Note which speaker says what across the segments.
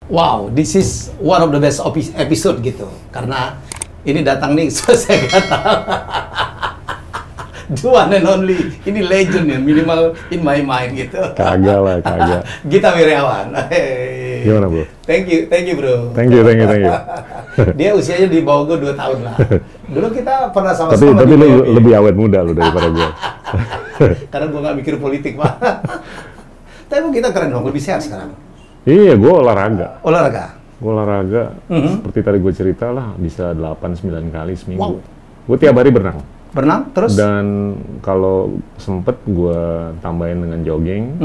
Speaker 1: Wow, this is one of the best episode gitu. Karena ini datang nih, saya kata the one and only, ini legend ya, minimal in my mind gitu.
Speaker 2: Kagak lah, kagak.
Speaker 1: Gita Wirjawan. Hey.
Speaker 2: Gimana, Bro?
Speaker 1: Thank you bro.
Speaker 2: Thank you.
Speaker 1: Dia usianya di bawah gue 2 tahun lah. Dulu kita pernah sama-sama.
Speaker 2: Tapi lu lebih awet muda lu daripada gue.
Speaker 1: Karena gue nggak mikir politik, Pak. Tapi kita keren dong, lebih sehat sekarang.
Speaker 2: Iya, gue olahraga. Gue olahraga, seperti tadi gue cerita lah, bisa 8-9 kali seminggu.
Speaker 1: Wow.
Speaker 2: Gue tiap hari berenang.
Speaker 1: Terus?
Speaker 2: Dan kalau sempet gue tambahin dengan jogging.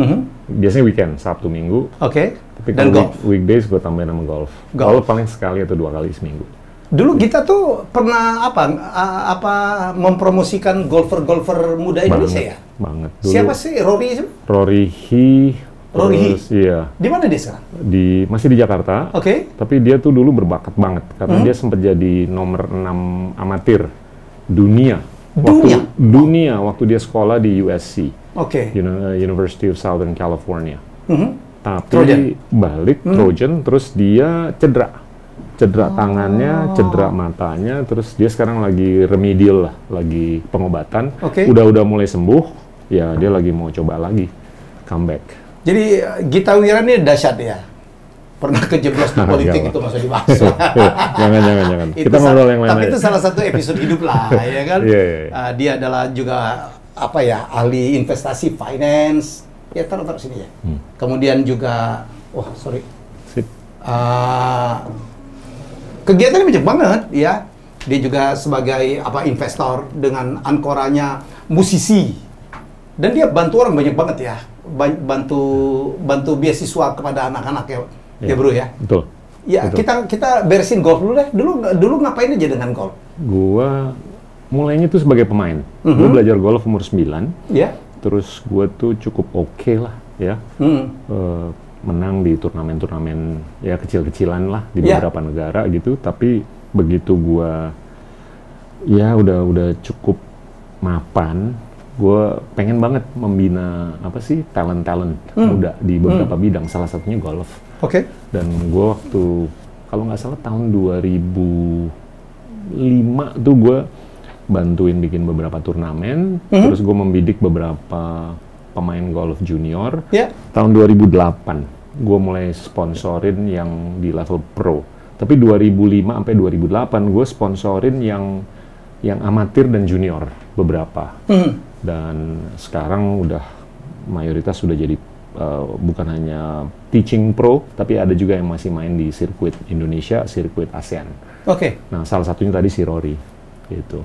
Speaker 2: Biasanya weekend, Sabtu Minggu.
Speaker 1: Oke.
Speaker 2: Tapi
Speaker 1: Dan
Speaker 2: kalau
Speaker 1: golf?
Speaker 2: weekdays gue tambahin sama golf. Golf paling sekali atau 2 kali seminggu.
Speaker 1: Dulu kita tuh pernah apa mempromosikan golfer muda Indonesia ya?
Speaker 2: Banget. Dulu,
Speaker 1: siapa sih Rory itu?
Speaker 2: Rory He. Iya.
Speaker 1: Di mana dia sekarang?
Speaker 2: Masih di Jakarta.
Speaker 1: Oke.
Speaker 2: Tapi dia tuh dulu berbakat banget karena dia sempat jadi nomor 6 amatir dunia. Waktu dia sekolah di USC.
Speaker 1: Oke.
Speaker 2: University of Southern California. Tapi
Speaker 1: Trojan.
Speaker 2: balik Trojan, terus dia cedera tangannya, cedera matanya, terus dia sekarang lagi remedial lah, lagi pengobatan.
Speaker 1: Oke.
Speaker 2: Udah mulai sembuh, ya dia lagi mau coba lagi comeback.
Speaker 1: Jadi Gita Wirjawan ini dahsyat ya. Pernah kejeblos di politik itu masa dibahas.
Speaker 2: Jangan. Kita ngobrol yang lain.
Speaker 1: Tapi itu salah satu episode hidup lah, ya kan?
Speaker 2: Yeah.
Speaker 1: Dia adalah juga ahli investasi finance. Ya taruh sini ya. Kemudian juga,
Speaker 2: Sip.
Speaker 1: Kegiatannya banyak banget ya. Dia juga sebagai investor dengan ankoranya musisi. Dan dia bantu orang banyak banget ya. Bantu beasiswa kepada anak-anak ya. Ya bro ya.
Speaker 2: Betul.
Speaker 1: Ya betul. kita beresin golf dulu deh. Dulu ngapain aja dengan golf?
Speaker 2: Gua mulainya tuh sebagai pemain. Gua belajar golf umur 9.
Speaker 1: Ya.
Speaker 2: Terus gua tuh cukup oke lah ya. Menang di turnamen-turnamen ya kecil-kecilan lah di beberapa negara gitu. Tapi begitu gua ya udah cukup mapan, gue pengen banget membina talent muda di beberapa bidang, salah satunya golf.
Speaker 1: Oke.
Speaker 2: Dan gue waktu kalau nggak salah tahun 2005 tuh gue bantuin bikin beberapa turnamen, terus gue membidik beberapa pemain golf junior. Tahun 2008 gue mulai sponsorin yang di level pro. Tapi 2005 sampai 2008 gue sponsorin yang amatir dan junior beberapa. Dan sekarang udah mayoritas sudah jadi bukan hanya teaching pro, tapi ada juga yang masih main di sirkuit Indonesia, sirkuit ASEAN.
Speaker 1: Oke.
Speaker 2: Nah, salah satunya tadi si Rory, gitu.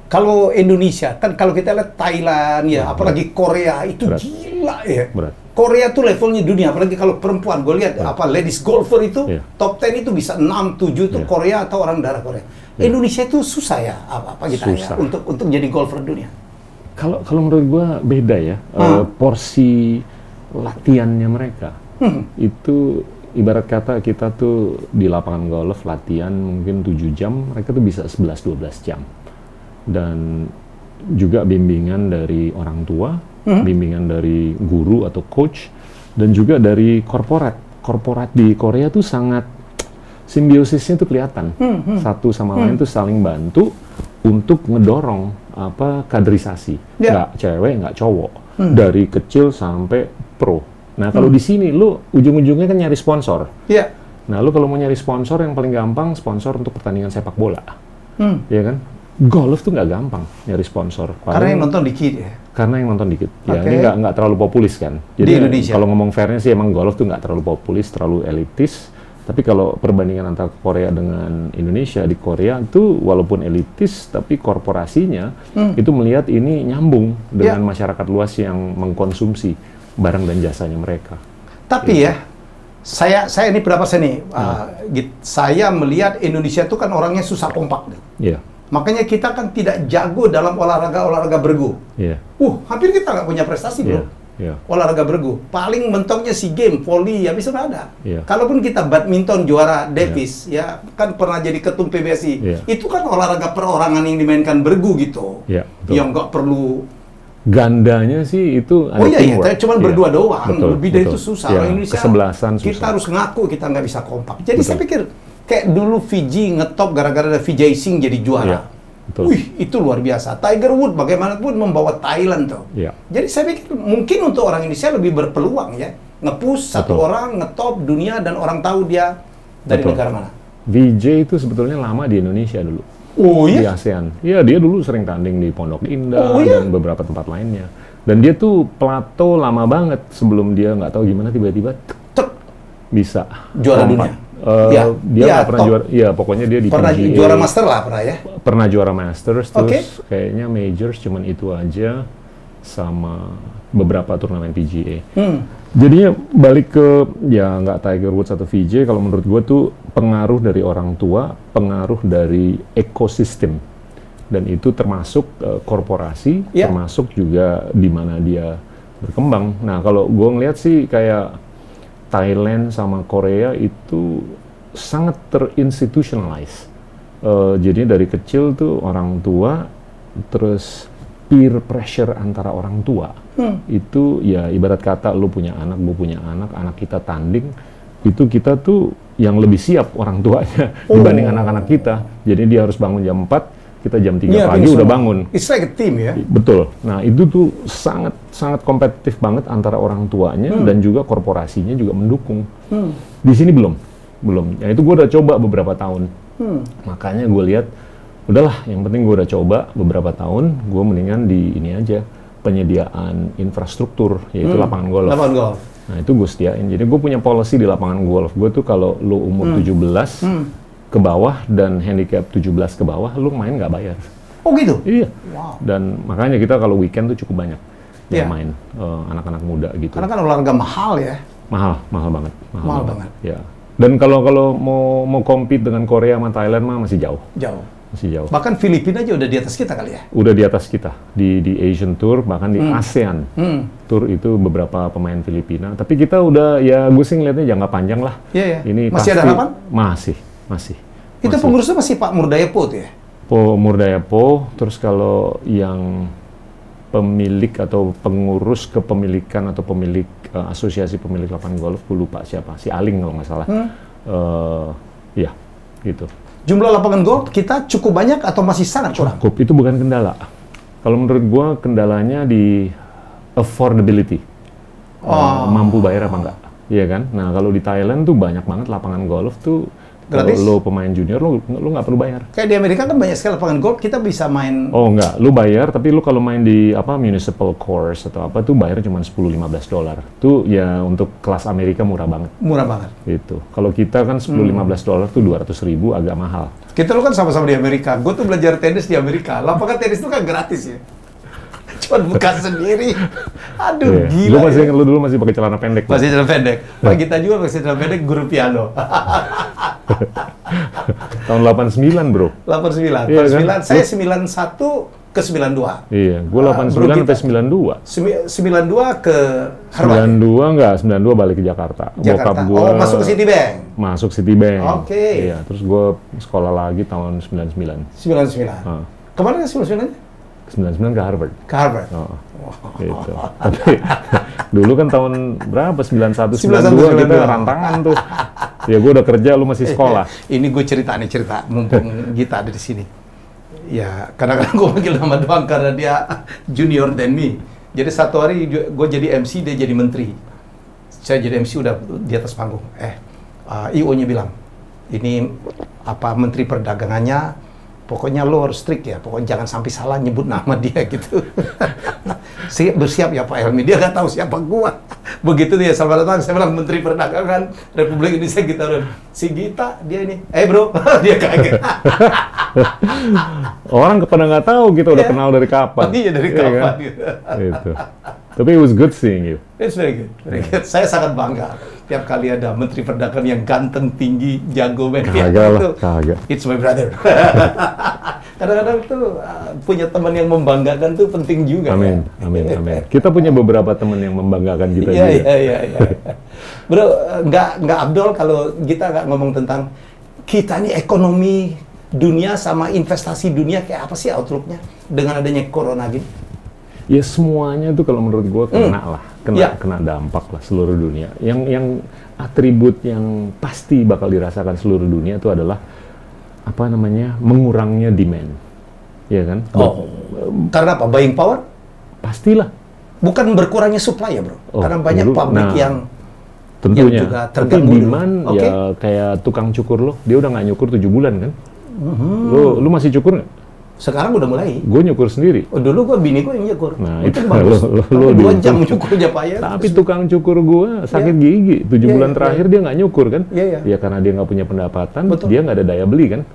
Speaker 1: Kalau Indonesia, kan kalau kita lihat Thailand ya, apalagi Korea, itu gila ya.
Speaker 2: Berat.
Speaker 1: Korea tuh levelnya dunia, apalagi kalau perempuan. Gue lihat ladies golfer itu, top 10 itu bisa 6-7 itu Korea atau orang darah Korea. Indonesia itu susah ya, untuk jadi golfer dunia.
Speaker 2: Kalau menurut gue beda ya, porsi latihannya mereka. Itu ibarat kata kita tuh di lapangan golf latihan mungkin 7 jam, mereka tuh bisa 11-12 jam. Dan juga bimbingan dari orang tua, bimbingan dari guru atau coach, dan juga dari korporat di Korea tuh sangat simbiosisnya tuh kelihatan. Satu sama lain tuh saling bantu untuk ngedorong kaderisasi. Nggak cewek, nggak cowok. Dari kecil sampai pro. Nah, kalau di sini lu ujung-ujungnya kan nyari sponsor. Nah, lu kalau mau nyari sponsor yang paling gampang sponsor untuk pertandingan sepak bola. Ya kan? Golf tuh nggak gampang nyari sponsor.
Speaker 1: Karena yang nonton dikit ya?
Speaker 2: Karena yang nonton dikit. Ya, ini nggak terlalu populis kan. Jadi
Speaker 1: di Indonesia?
Speaker 2: Kalau ngomong fairnya sih emang golf tuh nggak terlalu populis, terlalu elitis. Tapi kalau perbandingan antara Korea dengan Indonesia, di Korea itu walaupun elitis, tapi korporasinya itu melihat ini nyambung dengan masyarakat luas yang mengkonsumsi barang dan jasanya mereka.
Speaker 1: Tapi saya ini pendapat saya nih, saya melihat Indonesia itu kan orangnya susah kompak nih. Makanya kita kan tidak jago dalam olahraga bergu. Hampir kita nggak punya prestasi bro. Olahraga bergu. Paling mentoknya SEA Games, volley, habis itu nggak ada. Kalaupun kita badminton juara Davis, ya kan pernah jadi ketum PBSI. Itu kan olahraga perorangan yang dimainkan bergu gitu. Yang nggak perlu
Speaker 2: gandanya sih itu ada
Speaker 1: teamwork. Cuma berdua doang.
Speaker 2: Betul,
Speaker 1: lebih dari itu susah. Orang Indonesia
Speaker 2: kesebelasan susah.
Speaker 1: Kita harus ngaku kita nggak bisa kompak. Jadi saya pikir kayak dulu Fiji ngetop gara-gara ada Vijay Singh jadi juara. Wih, itu luar biasa. Tiger Woods bagaimanapun membawa Thailand tuh. Jadi saya pikir mungkin untuk orang Indonesia lebih berpeluang ya. Nge-push satu orang, ngetop dunia dan orang tahu dia dari negara mana.
Speaker 2: Vijay itu sebetulnya lama di Indonesia dulu.
Speaker 1: Oh iya?
Speaker 2: Di ASEAN. Iya, dia dulu sering tanding di Pondok Indah dan beberapa tempat lainnya. Dan dia tuh plato lama banget sebelum dia nggak tahu gimana tiba-tiba bisa
Speaker 1: juara dunia.
Speaker 2: Dia nggak pernah juara. Iya, pokoknya dia di
Speaker 1: pernah
Speaker 2: PGA,
Speaker 1: juara master lah pernah ya.
Speaker 2: Pernah juara Masters, terus kayaknya majors cuman itu aja sama beberapa turnamen PGA. Jadinya balik ke ya nggak Tiger Woods atau Vijay, kalau menurut gue tuh pengaruh dari orang tua, pengaruh dari ekosistem, dan itu termasuk korporasi, termasuk juga di mana dia berkembang. Nah kalau gue ngeliat sih kayak Thailand sama Korea itu sangat terinstitutionalize. Jadi dari kecil tuh orang tua, terus peer pressure antara orang tua. Itu ya ibarat kata lu punya anak, gue punya anak, anak kita tanding, itu kita tuh yang lebih siap orang tuanya dibanding anak-anak kita. Jadi dia harus bangun jam 4, kita jam 3 pagi udah bangun.
Speaker 1: It's like a team ya.
Speaker 2: Betul. Nah itu tuh sangat kompetitif banget antara orang tuanya dan juga korporasinya juga mendukung. Di sini belum. Ya itu gue udah coba beberapa tahun. Makanya gue lihat, udahlah yang penting gue udah coba beberapa tahun, gue mendingan di ini aja, penyediaan infrastruktur, yaitu lapangan golf.
Speaker 1: Lapangan golf.
Speaker 2: Nah itu gue sediain. Jadi gue punya policy di lapangan golf. Gue tuh kalau lu umur 17 ke bawah dan handicap 17 ke bawah, lu main nggak bayar.
Speaker 1: Oh gitu?
Speaker 2: Iya. Wow. Dan makanya kita kalau weekend tuh cukup banyak yang main anak-anak muda gitu.
Speaker 1: Karena kan olahraga mahal ya?
Speaker 2: Mahal banget.
Speaker 1: Mahal banget.
Speaker 2: Ya. Dan kalau mau compete dengan Korea sama Thailand mah masih jauh. Masih jauh.
Speaker 1: Bahkan Filipina aja udah di atas kita kali ya?
Speaker 2: Udah di atas kita. Di Asian Tour, bahkan di ASEAN Tour itu beberapa pemain Filipina. Tapi kita udah, ya gue sih ngeliatnya jangka panjang lah.
Speaker 1: Iya.
Speaker 2: Ini
Speaker 1: masih ada harapan?
Speaker 2: Masih.
Speaker 1: Itu pengurusnya masih Pak Murdayapo tuh ya?
Speaker 2: Murdayapo, terus kalau yang pemilik atau pengurus kepemilikan atau pemilik asosiasi pemilik lapangan golf, gue lupa siapa, si Aling kalau nggak salah. Ya, gitu.
Speaker 1: Jumlah lapangan golf kita cukup banyak atau masih sangat kurang?
Speaker 2: Cukup, itu bukan kendala. Kalau menurut gua kendalanya di affordability. Mampu bayar apa enggak? Iya kan? Nah, kalau di Thailand tuh banyak banget lapangan golf tuh
Speaker 1: gratis.
Speaker 2: Kalau lo pemain junior, lo nggak perlu bayar.
Speaker 1: Kayak di Amerika kan banyak sekali lapangan golf, kita bisa main.
Speaker 2: Oh enggak, lo bayar, tapi lo kalau main di municipal course atau apa tuh bayar cuma $10-15. Tuh ya untuk kelas Amerika murah banget.
Speaker 1: Murah banget.
Speaker 2: Itu. Kalau kita kan $10-15 tuh 200.000 agak mahal.
Speaker 1: Kita lo kan sama-sama di Amerika. Gue tuh belajar tenis di Amerika. Lapangan tenis itu kan gratis ya. Cuma buka sendiri. Aduh, gila.
Speaker 2: Lu dulu masih pakai celana pendek.
Speaker 1: Masih celana pendek. Pak kita juga masih celana pendek, guru piano.
Speaker 2: Tahun 89, bro.
Speaker 1: 89.
Speaker 2: Iya,
Speaker 1: 89. Kan? Saya 91 ke 92.
Speaker 2: Iya, gue 89 sampai 92.
Speaker 1: 92 ke Harvard.
Speaker 2: 92 enggak, 92 balik ke Jakarta. Bokap gua
Speaker 1: masuk ke Citibank.
Speaker 2: Masuk Citibank.
Speaker 1: Oke.
Speaker 2: Iya, terus gue sekolah lagi tahun 99.
Speaker 1: 99. Kemana ke 99-nya?
Speaker 2: 99 ke Harvard.
Speaker 1: Ke Harvard.
Speaker 2: Gitu. Tapi dulu kan tahun berapa? 91, 92 kita rantangan tuh. Ya gue udah kerja, lu masih sekolah.
Speaker 1: Ini gue cerita, mumpung Gita ada di sini. Ya, kadang-kadang gue panggil nama doang karena dia junior than me. Jadi satu hari gue jadi MC, dia jadi menteri. Saya jadi MC udah di atas panggung. IO-nya bilang, ini menteri perdagangannya, pokoknya lo harus strict ya, pokoknya jangan sampai salah nyebut nama dia gitu. Bersiap ya Pak Helmi, dia nggak tahu siapa gua. Begitu dia selamat datang, saya bilang Menteri Perdagangan Republik Indonesia Gita. Si Gita, dia ini, bro, dia kaget.
Speaker 2: Orang pada nggak tahu kita udah kenal dari kapan.
Speaker 1: Iya dari kapan
Speaker 2: kan? Gitu. Tapi it was good seeing you.
Speaker 1: It's very good. Very good. Saya sangat bangga tiap kali ada Menteri Perdagangan yang ganteng, tinggi, jago main piano.
Speaker 2: Kagak.
Speaker 1: It's my brother. Kadang-kadang tuh punya teman yang membanggakan tuh penting juga.
Speaker 2: Amin.
Speaker 1: Ya?
Speaker 2: Amin. Kita punya beberapa teman yang membanggakan kita juga.
Speaker 1: Iya. Bro, nggak Abdul kalau kita nggak ngomong tentang kita nih ekonomi dunia sama investasi dunia kayak apa sih outlooknya dengan adanya corona gini?
Speaker 2: Ya semuanya tuh kalau menurut gue kena lah, kena dampak lah seluruh dunia. Yang atribut yang pasti bakal dirasakan seluruh dunia itu adalah apa namanya, mengurangnya demand, ya kan?
Speaker 1: Karena apa? Buying power?
Speaker 2: Pastilah.
Speaker 1: Bukan berkurangnya supply ya bro? Karena banyak pabrik yang
Speaker 2: tentunya.
Speaker 1: Juga terganggu.
Speaker 2: Demand ya kayak tukang cukur lo, dia udah nggak nyukur 7 bulan kan? Lu masih cukur nggak?
Speaker 1: Sekarang udah mulai.
Speaker 2: Gue nyukur sendiri.
Speaker 1: Dulu bini gue yang nyukur.
Speaker 2: Nah itu
Speaker 1: bagus.
Speaker 2: Lo
Speaker 1: 2 jam nyukurnya payah.
Speaker 2: Tapi tukang cukur gue sakit gigi. 7 bulan terakhir dia nggak nyukur kan? Ya karena dia nggak punya pendapatan, dia nggak ada daya beli kan?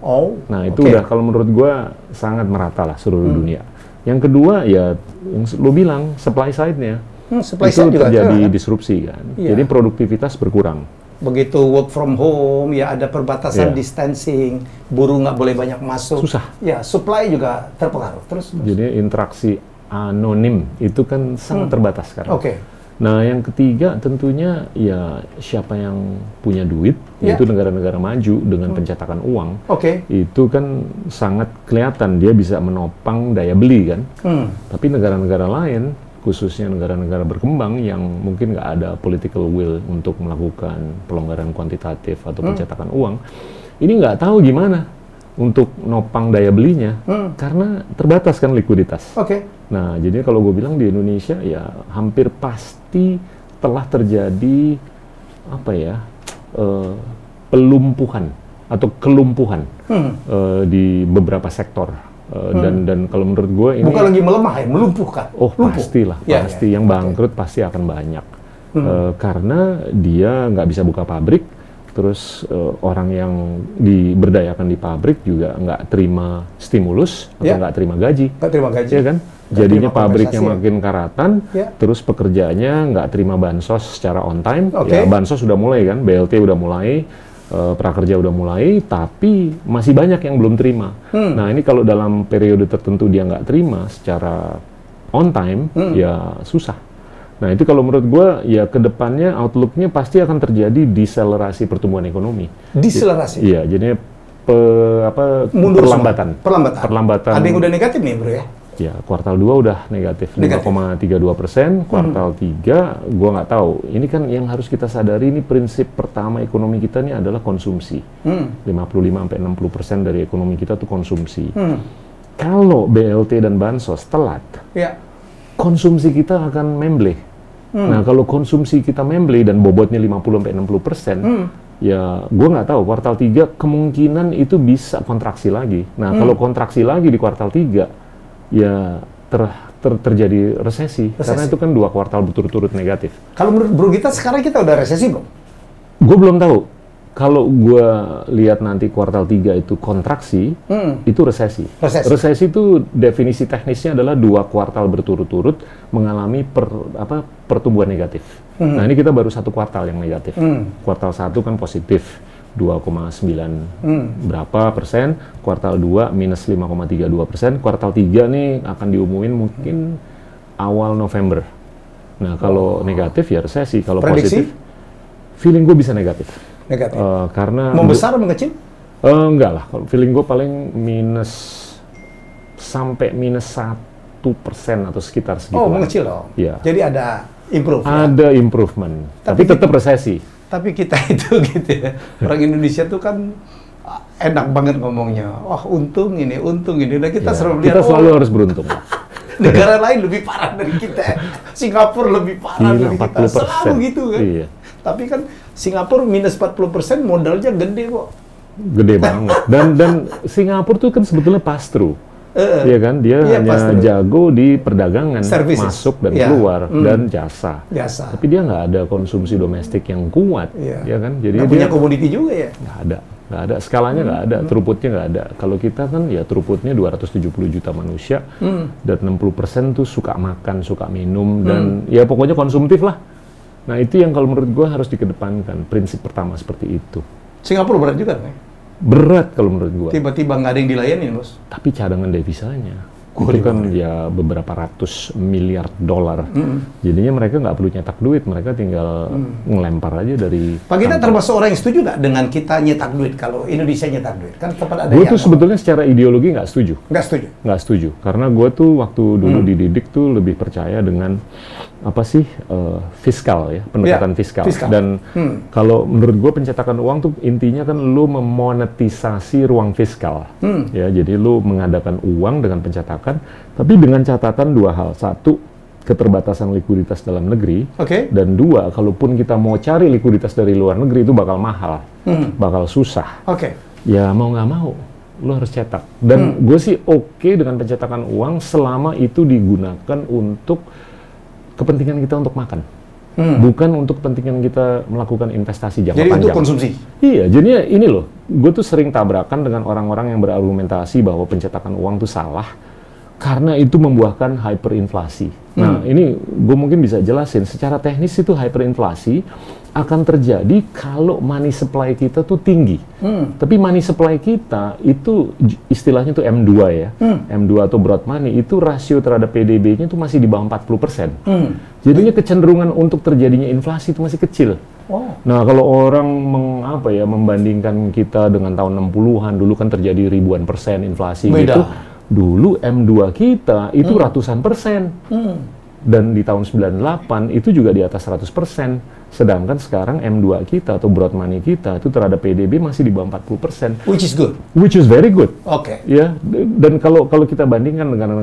Speaker 2: Nah itu udah kalau menurut gue sangat merata lah seluruh dunia. Yang kedua ya yang lo bilang supply side-nya. Itu terjadi disrupsi kan? Jadi produktivitas berkurang.
Speaker 1: Begitu work from home, ya ada perbatasan distancing, buruh nggak boleh banyak masuk.
Speaker 2: Susah.
Speaker 1: Ya, supply juga terpengaruh. Terus.
Speaker 2: Jadi interaksi anonim itu kan sangat terbatas sekarang. Nah, yang ketiga tentunya ya siapa yang punya duit, yaitu negara-negara maju dengan pencetakan uang. Itu kan sangat kelihatan dia bisa menopang daya beli kan. Tapi negara-negara lain, khususnya negara-negara berkembang yang mungkin nggak ada political will untuk melakukan pelonggaran kuantitatif atau pencetakan uang, ini nggak tahu gimana untuk nopang daya belinya karena terbatas kan likuiditas. Nah, jadi kalau gue bilang di Indonesia ya hampir pasti telah terjadi apa ya pelumpuhan atau kelumpuhan di beberapa sektor. Dan kalau menurut gue ini
Speaker 1: bukan lagi melemah ya, melumpuhkan.
Speaker 2: Pastilah, pasti yang bangkrut pasti akan banyak karena dia nggak bisa buka pabrik, terus orang yang diberdayakan di pabrik juga nggak terima stimulus atau nggak terima gaji, ya kan? Jadinya pabriknya makin karatan, terus pekerjaannya nggak terima bansos secara on time. Ya bansos sudah mulai kan, BLT udah mulai. Prakerja udah mulai, tapi masih banyak yang belum terima. Nah ini kalau dalam periode tertentu dia nggak terima secara on time, ya susah. Nah itu kalau menurut gue, ya kedepannya outlook-nya pasti akan terjadi deselerasi pertumbuhan ekonomi.
Speaker 1: Deselerasi?
Speaker 2: Iya, jadinya perlambatan.
Speaker 1: Ada yang udah negatif nih bro ya?
Speaker 2: Ya, kuartal 2 udah negatif. 5,32%, kuartal 3, gua nggak tahu. Ini kan yang harus kita sadari, ini prinsip pertama ekonomi kita ini adalah konsumsi. 55-60% dari ekonomi kita tuh konsumsi. Kalau BLT dan Bansos telat, konsumsi kita akan membleh. Nah, kalau konsumsi kita membleh dan bobotnya 50-60%, ya gua nggak tahu, kuartal 3 kemungkinan itu bisa kontraksi lagi. Nah, kalau kontraksi lagi di kuartal 3, ya terjadi resesi, karena itu kan 2 kuartal berturut-turut negatif.
Speaker 1: Kalau menurut bro kita sekarang kita udah resesi belum?
Speaker 2: Gue belum tahu. Kalau gue lihat nanti kuartal 3 itu kontraksi, itu resesi. Resesi itu definisi teknisnya adalah 2 kuartal berturut-turut mengalami pertumbuhan negatif. Nah ini kita baru 1 kuartal yang negatif. Kuartal 1 kan positif. 2,9 berapa persen, kuartal 2 minus 5,32%, kuartal 3 nih akan diumumin mungkin awal November. Nah kalau negatif ya resesi, kalau positif feeling gue bisa negatif. Karena
Speaker 1: membesar atau mengecil?
Speaker 2: Enggak lah, kalau feeling gue paling sampai minus 1% atau sekitar segitu.
Speaker 1: Mengecil dong?
Speaker 2: Ya.
Speaker 1: Jadi ada improvement?
Speaker 2: Ada improvement, tapi tetap resesi.
Speaker 1: Tapi kita itu gitu ya, orang Indonesia tuh kan enak banget ngomongnya. Wah untung ini. Nah kita selalu lihat.
Speaker 2: Kita selalu harus beruntung.
Speaker 1: Negara lain lebih parah dari kita. Singapura lebih parah dari kita. Selalu gitu kan. Tapi kan Singapura minus 40% modalnya gede kok.
Speaker 2: Gede banget. Dan Singapura tuh kan sebetulnya pass-through. Iya kan, dia hanya jago di perdagangan, masuk dan keluar, dan jasa. Tapi dia nggak ada konsumsi domestik yang kuat, ya kan? Jadi
Speaker 1: dia punya komoditi juga ya?
Speaker 2: Nggak ada. Skalanya nggak ada, throughputnya nggak ada. Kalau kita kan ya throughputnya 270 juta manusia, dan 60% tuh suka makan, suka minum, dan ya pokoknya konsumtif lah. Nah itu yang kalau menurut gue harus dikedepankan, prinsip pertama seperti itu.
Speaker 1: Singapura berat juga kan?
Speaker 2: Berat kalau menurut gua.
Speaker 1: Tiba-tiba nggak ada yang dilayani, Bos.
Speaker 2: Tapi cadangan devisanya itu kan ya beberapa ratus miliar dolar. Jadinya mereka nggak perlu nyetak duit, mereka tinggal ngelempar aja dari.
Speaker 1: Pak Gita termasuk orang yang setuju nggak dengan kita nyetak duit kalau Indonesia nyetak duit? Kan tempat ada.
Speaker 2: Gue tuh sebetulnya secara ideologi nggak setuju.
Speaker 1: Nggak setuju?
Speaker 2: Nggak setuju. Karena gue tuh waktu dulu dididik tuh lebih percaya dengan apa sih fiskal ya, pendekatan fiskal. Dan kalau menurut gue pencetakan uang tuh intinya kan lu memonetisasi ruang fiskal. Ya, jadi lu mengadakan uang dengan pencetakan, tapi dengan catatan dua hal. Satu, keterbatasan likuiditas dalam negeri. Dan dua, kalaupun kita mau cari likuiditas dari luar negeri itu bakal mahal, bakal susah. Ya mau nggak mau, lu harus cetak. Dan gue sih oke dengan pencetakan uang selama itu digunakan untuk kepentingan kita untuk makan, bukan untuk kepentingan kita melakukan investasi jangka panjang.
Speaker 1: Jadi untuk konsumsi?
Speaker 2: Iya, jadinya ini loh, gue tuh sering tabrakan dengan orang-orang yang berargumentasi bahwa pencetakan uang tuh salah, karena itu membuahkan hyperinflasi. Nah, ini gue mungkin bisa jelasin, secara teknis itu hyperinflasi akan terjadi kalau money supply kita tuh tinggi. Tapi money supply kita itu istilahnya tuh M2 ya. M2 atau broad money itu rasio terhadap PDB-nya itu masih di bawah 40%. Jadinya kecenderungan untuk terjadinya inflasi itu masih kecil. Nah, kalau orang membandingkan kita dengan tahun 60-an, dulu kan terjadi ribuan persen inflasi gitu. Dulu M2 kita itu ratusan persen. Dan di tahun 98 itu juga di atas 100%. Sedangkan sekarang M2 kita atau broad money kita itu terhadap PDB masih di bawah 40%.
Speaker 1: Which is good.
Speaker 2: Which is very good.
Speaker 1: Ya,
Speaker 2: dan kalau kita bandingkan dengan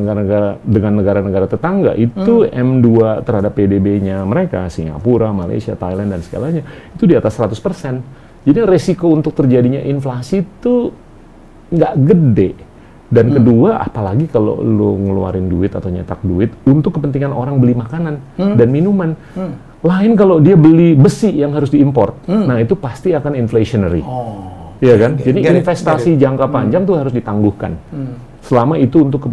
Speaker 2: negara-negara tetangga itu M2 terhadap PDB-nya mereka, Singapura, Malaysia, Thailand dan segalanya itu di atas 100%. Jadi resiko untuk terjadinya inflasi itu nggak gede. Dan kedua, apalagi kalau lu ngeluarin duit atau nyetak duit untuk kepentingan orang beli makanan dan minuman. Lain kalau dia beli besi yang harus diimpor. Nah, itu pasti akan inflationary. Iya kan? Jadi investasi jangka panjang tuh harus ditangguhkan. Selama itu untuk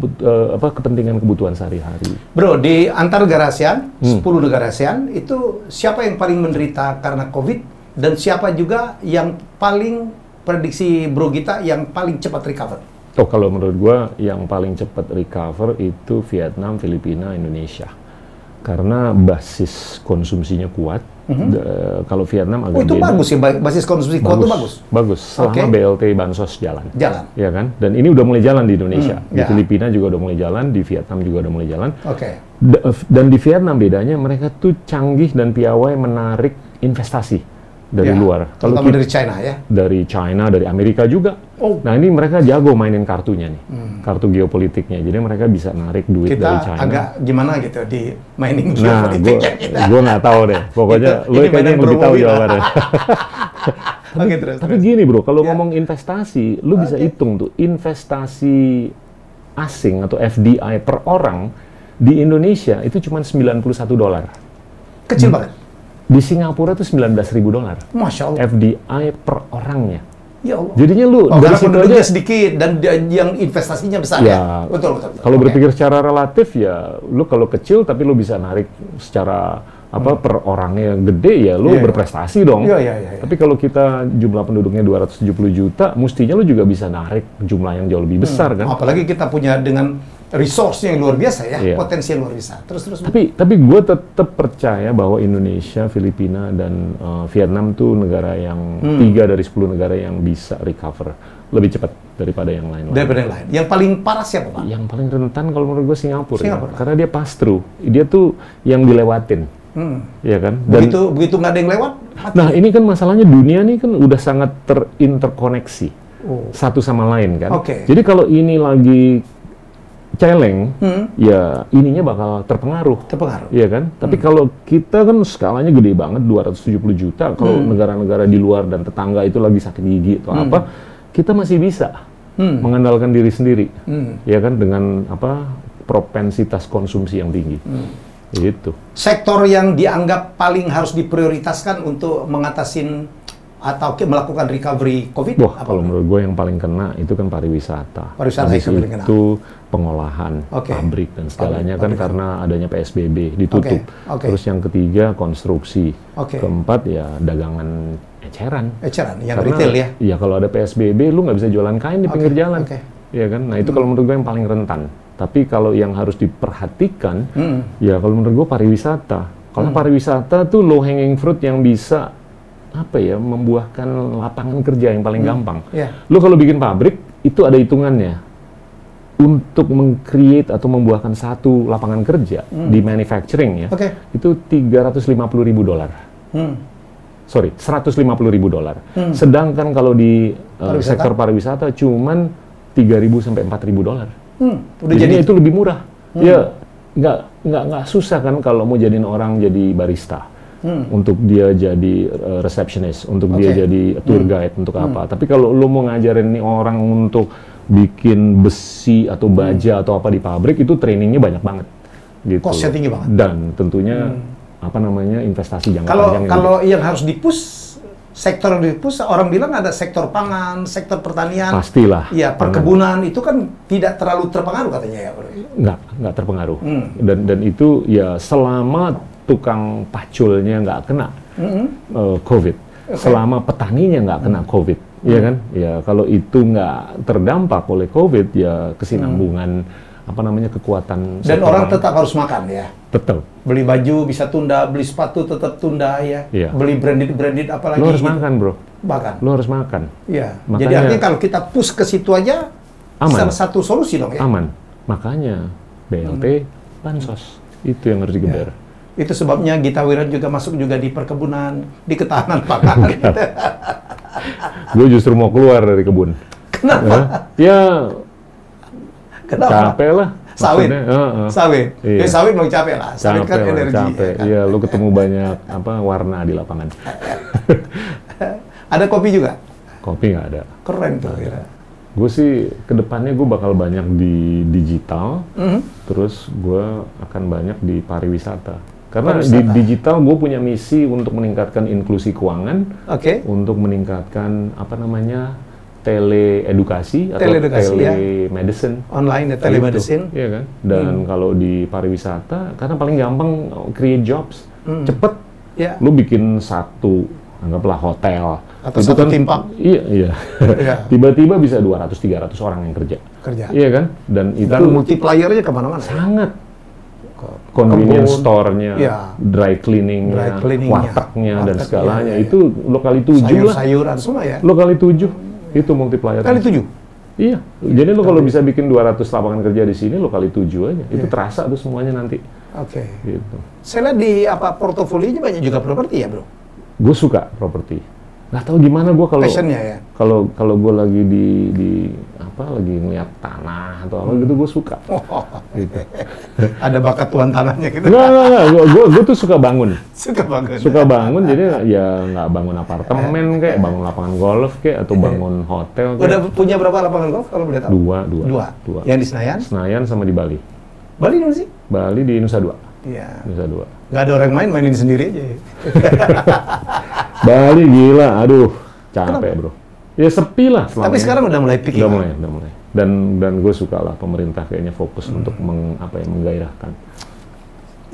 Speaker 2: kepentingan kebutuhan sehari-hari.
Speaker 1: Bro, di antar negara ASEAN, 10 negara ASEAN, itu siapa yang paling menderita karena COVID? Dan siapa juga yang paling, prediksi Bro Gita, yang paling cepat recover?
Speaker 2: Kalau menurut gue yang paling cepat recover itu Vietnam, Filipina, Indonesia. Karena basis konsumsinya kuat. Kalau Vietnam agak
Speaker 1: itu beda. Bagus ya, basis konsumsi kuat itu bagus?
Speaker 2: Bagus, selama BLT Bansos jalan. Ya kan? Dan ini udah mulai jalan di Indonesia. Di Filipina juga udah mulai jalan, di Vietnam juga udah mulai jalan. Dan di Vietnam bedanya mereka tuh canggih dan piawai menarik investasi dari luar.
Speaker 1: Kalau dari China ya?
Speaker 2: Dari China, dari Amerika juga. Nah, ini mereka jago mainin kartunya nih, kartu geopolitiknya. Jadi mereka bisa narik duit dari China.
Speaker 1: Kita agak gimana gitu di mining geopolitiknya kita.
Speaker 2: Gue nggak tahu deh. Pokoknya lu kayaknya yang lebih tahu jawabannya. Tapi gini bro, kalau ngomong investasi, lu bisa hitung tuh investasi asing atau FDI per orang di Indonesia itu cuma $91.
Speaker 1: Kecil banget.
Speaker 2: Di Singapura itu $19.000.
Speaker 1: Masya Allah.
Speaker 2: FDI per orangnya.
Speaker 1: Ya Allah.
Speaker 2: Jadinya lu dari situ aja
Speaker 1: sedikit dan yang investasinya besar ya. Betul.
Speaker 2: Kalau berpikir secara relatif ya, lu kalau kecil tapi lu bisa narik secara per orangnya gede ya, lu berprestasi dong. Tapi kalau kita jumlah penduduknya 270 juta, mestinya lu juga bisa narik jumlah yang jauh lebih besar kan.
Speaker 1: Apalagi kita punya dengan resource yang luar biasa ya, potensi yang luar biasa. Terus.
Speaker 2: Tapi gue tetap percaya bahwa Indonesia, Filipina dan Vietnam tuh negara yang 3 dari 10 negara yang bisa recover lebih cepat daripada yang lain.
Speaker 1: Daripada yang lain. Yang paling parah siapa, Pak?
Speaker 2: Yang paling rentan kalau menurut gue Singapura. Ya. Karena dia pass through. Dia tuh yang dilewatin. Ya kan? Dan
Speaker 1: begitu nggak ada yang lewat.
Speaker 2: Nah, ini kan masalahnya dunia nih kan udah sangat terinterkoneksi satu sama lain kan. Jadi kalau ini lagi celeng, ya ininya bakal terpengaruh. Iya kan? Tapi kalau kita kan skalanya gede banget, 270 juta. Kalau negara-negara di luar dan tetangga itu lagi sakit gigi atau apa, kita masih bisa mengandalkan diri sendiri. Ya kan? Dengan propensitas konsumsi yang tinggi. Gitu.
Speaker 1: Sektor yang dianggap paling harus diprioritaskan untuk mengatasi atau melakukan recovery COVID?
Speaker 2: Kalau menurut gue yang paling kena itu kan pariwisata. Habis itu pengolahan, pabrik dan segalanya kan karena adanya PSBB ditutup. Terus yang ketiga konstruksi. Keempat ya dagangan eceran.
Speaker 1: Yang retail ya?
Speaker 2: Iya, kalau ada PSBB lu nggak bisa jualan kain di pinggir jalan. Iya kan? Nah itu kalau menurut gue yang paling rentan. Tapi kalau yang harus diperhatikan, ya kalau menurut gue pariwisata. Kalau pariwisata tuh low hanging fruit yang bisa membuahkan lapangan kerja yang paling gampang. Lo kalau bikin pabrik itu ada hitungannya. Untuk meng-create atau membuahkan satu lapangan kerja di manufacturing ya, itu $350.000. Sorry, $150.000. Sedangkan kalau di sektor pariwisata cuman $3.000 sampai $4.000.
Speaker 1: Udah jadi
Speaker 2: itu lebih murah. Ya, nggak susah kan kalau mau jadiin orang jadi barista, untuk dia jadi receptionist, untuk dia jadi tour guide, untuk apa. Tapi kalau lo mau ngajarin nih orang untuk bikin besi atau baja atau apa di pabrik, itu trainingnya banyak banget. Gitu.
Speaker 1: Cost-nya tinggi banget.
Speaker 2: Dan tentunya investasi jangka panjang.
Speaker 1: Kalau yang harus di-push, sektor yang di-push, orang bilang ada sektor pangan, sektor pertanian.
Speaker 2: Pastilah.
Speaker 1: Iya, perkebunan itu kan tidak terlalu terpengaruh katanya ya, Bro.
Speaker 2: Nggak terpengaruh. Dan itu ya selama tukang paculnya nggak kena COVID, selama petaninya nggak kena COVID, ya kan? Ya kalau itu nggak terdampak oleh COVID, ya kesinambungan kekuatan.
Speaker 1: Dan orang tetap harus makan ya.
Speaker 2: Tetap.
Speaker 1: Beli baju bisa tunda, beli sepatu tetap tunda ya.
Speaker 2: Iya.
Speaker 1: Beli branded apalagi.
Speaker 2: Lo harus makan, bro.
Speaker 1: Bahkan.
Speaker 2: Lo harus makan.
Speaker 1: Iya. Jadi artinya kalau kita push ke situ aja, salah satu solusi dong ya.
Speaker 2: Aman. Makanya BLT, bansos itu yang harus digeber.
Speaker 1: Ya. Itu sebabnya Gita Wiran juga masuk juga di perkebunan, di ketahanan pangan.
Speaker 2: Gue justru mau keluar dari kebun.
Speaker 1: Kenapa?
Speaker 2: Ya.
Speaker 1: Kenapa?
Speaker 2: Capek lah.
Speaker 1: Sawit. Sawit.
Speaker 2: Iya.
Speaker 1: Ya, sawit mau capek lah. Sawit kan energi.
Speaker 2: Capek. Iya, lu ketemu banyak warna di lapangan.
Speaker 1: Ada kopi juga?
Speaker 2: Kopi nggak ada.
Speaker 1: Keren tuh.
Speaker 2: Gue sih kedepannya gue bakal banyak di digital, terus gue akan banyak di pariwisata. Karena di digital gue punya misi untuk meningkatkan inklusi keuangan, untuk meningkatkan teleedukasi atau telemedicine.
Speaker 1: Online telemedicine.
Speaker 2: Iya kan? Dan kalau di pariwisata, karena paling gampang create jobs, cepet. Lu bikin satu, anggaplah hotel.
Speaker 1: Atau itu satu timpak.
Speaker 2: Iya. Tiba-tiba bisa 200-300 orang yang kerja. Iya kan? Dan
Speaker 1: multiplier-nya kemana-mana.
Speaker 2: Sangat. Convenience store-nya, dry cleaning-nya, wartegnya, dan segalanya. Itu lo kali 7 lah.
Speaker 1: Sayur-sayuran semua ya?
Speaker 2: Lo kali 7. Itu multiplier.
Speaker 1: Kali 7?
Speaker 2: Iya. Jadi lo kalau bisa bikin 200 lapangan kerja di sini, lo kali 7 aja. Itu terasa tuh semuanya nanti. Gitu.
Speaker 1: Saya lihat di portofolionya banyak juga properti ya, bro?
Speaker 2: Gue suka properti. Nggak tahu gimana gue kalau
Speaker 1: passionnya ya.
Speaker 2: Kalau gue lagi lagi ngeliat tanah atau apa gitu, gue suka. Gitu.
Speaker 1: Ada bakat tuan tanahnya gitu.
Speaker 2: Nggak. Gue tuh suka bangun.
Speaker 1: Suka bangun.
Speaker 2: Jadi ya nggak bangun apartemen kayak bangun lapangan golf kayak atau bangun hotel.
Speaker 1: Udah punya berapa lapangan golf kalau boleh tahu? Dua. Yang di Senayan?
Speaker 2: Senayan sama di Bali.
Speaker 1: Bali di mana sih?
Speaker 2: Bali di Nusa Dua.
Speaker 1: Iya.
Speaker 2: Nusa Dua.
Speaker 1: Nggak ada orang mainin sendiri aja.
Speaker 2: Bali gila, aduh capek. Kenapa? Bro. Ya sepi lah.
Speaker 1: Tapi sekarang udah mulai peak.
Speaker 2: Udah mulai. Dan gue suka lah pemerintah kayaknya fokus untuk menggairahkan.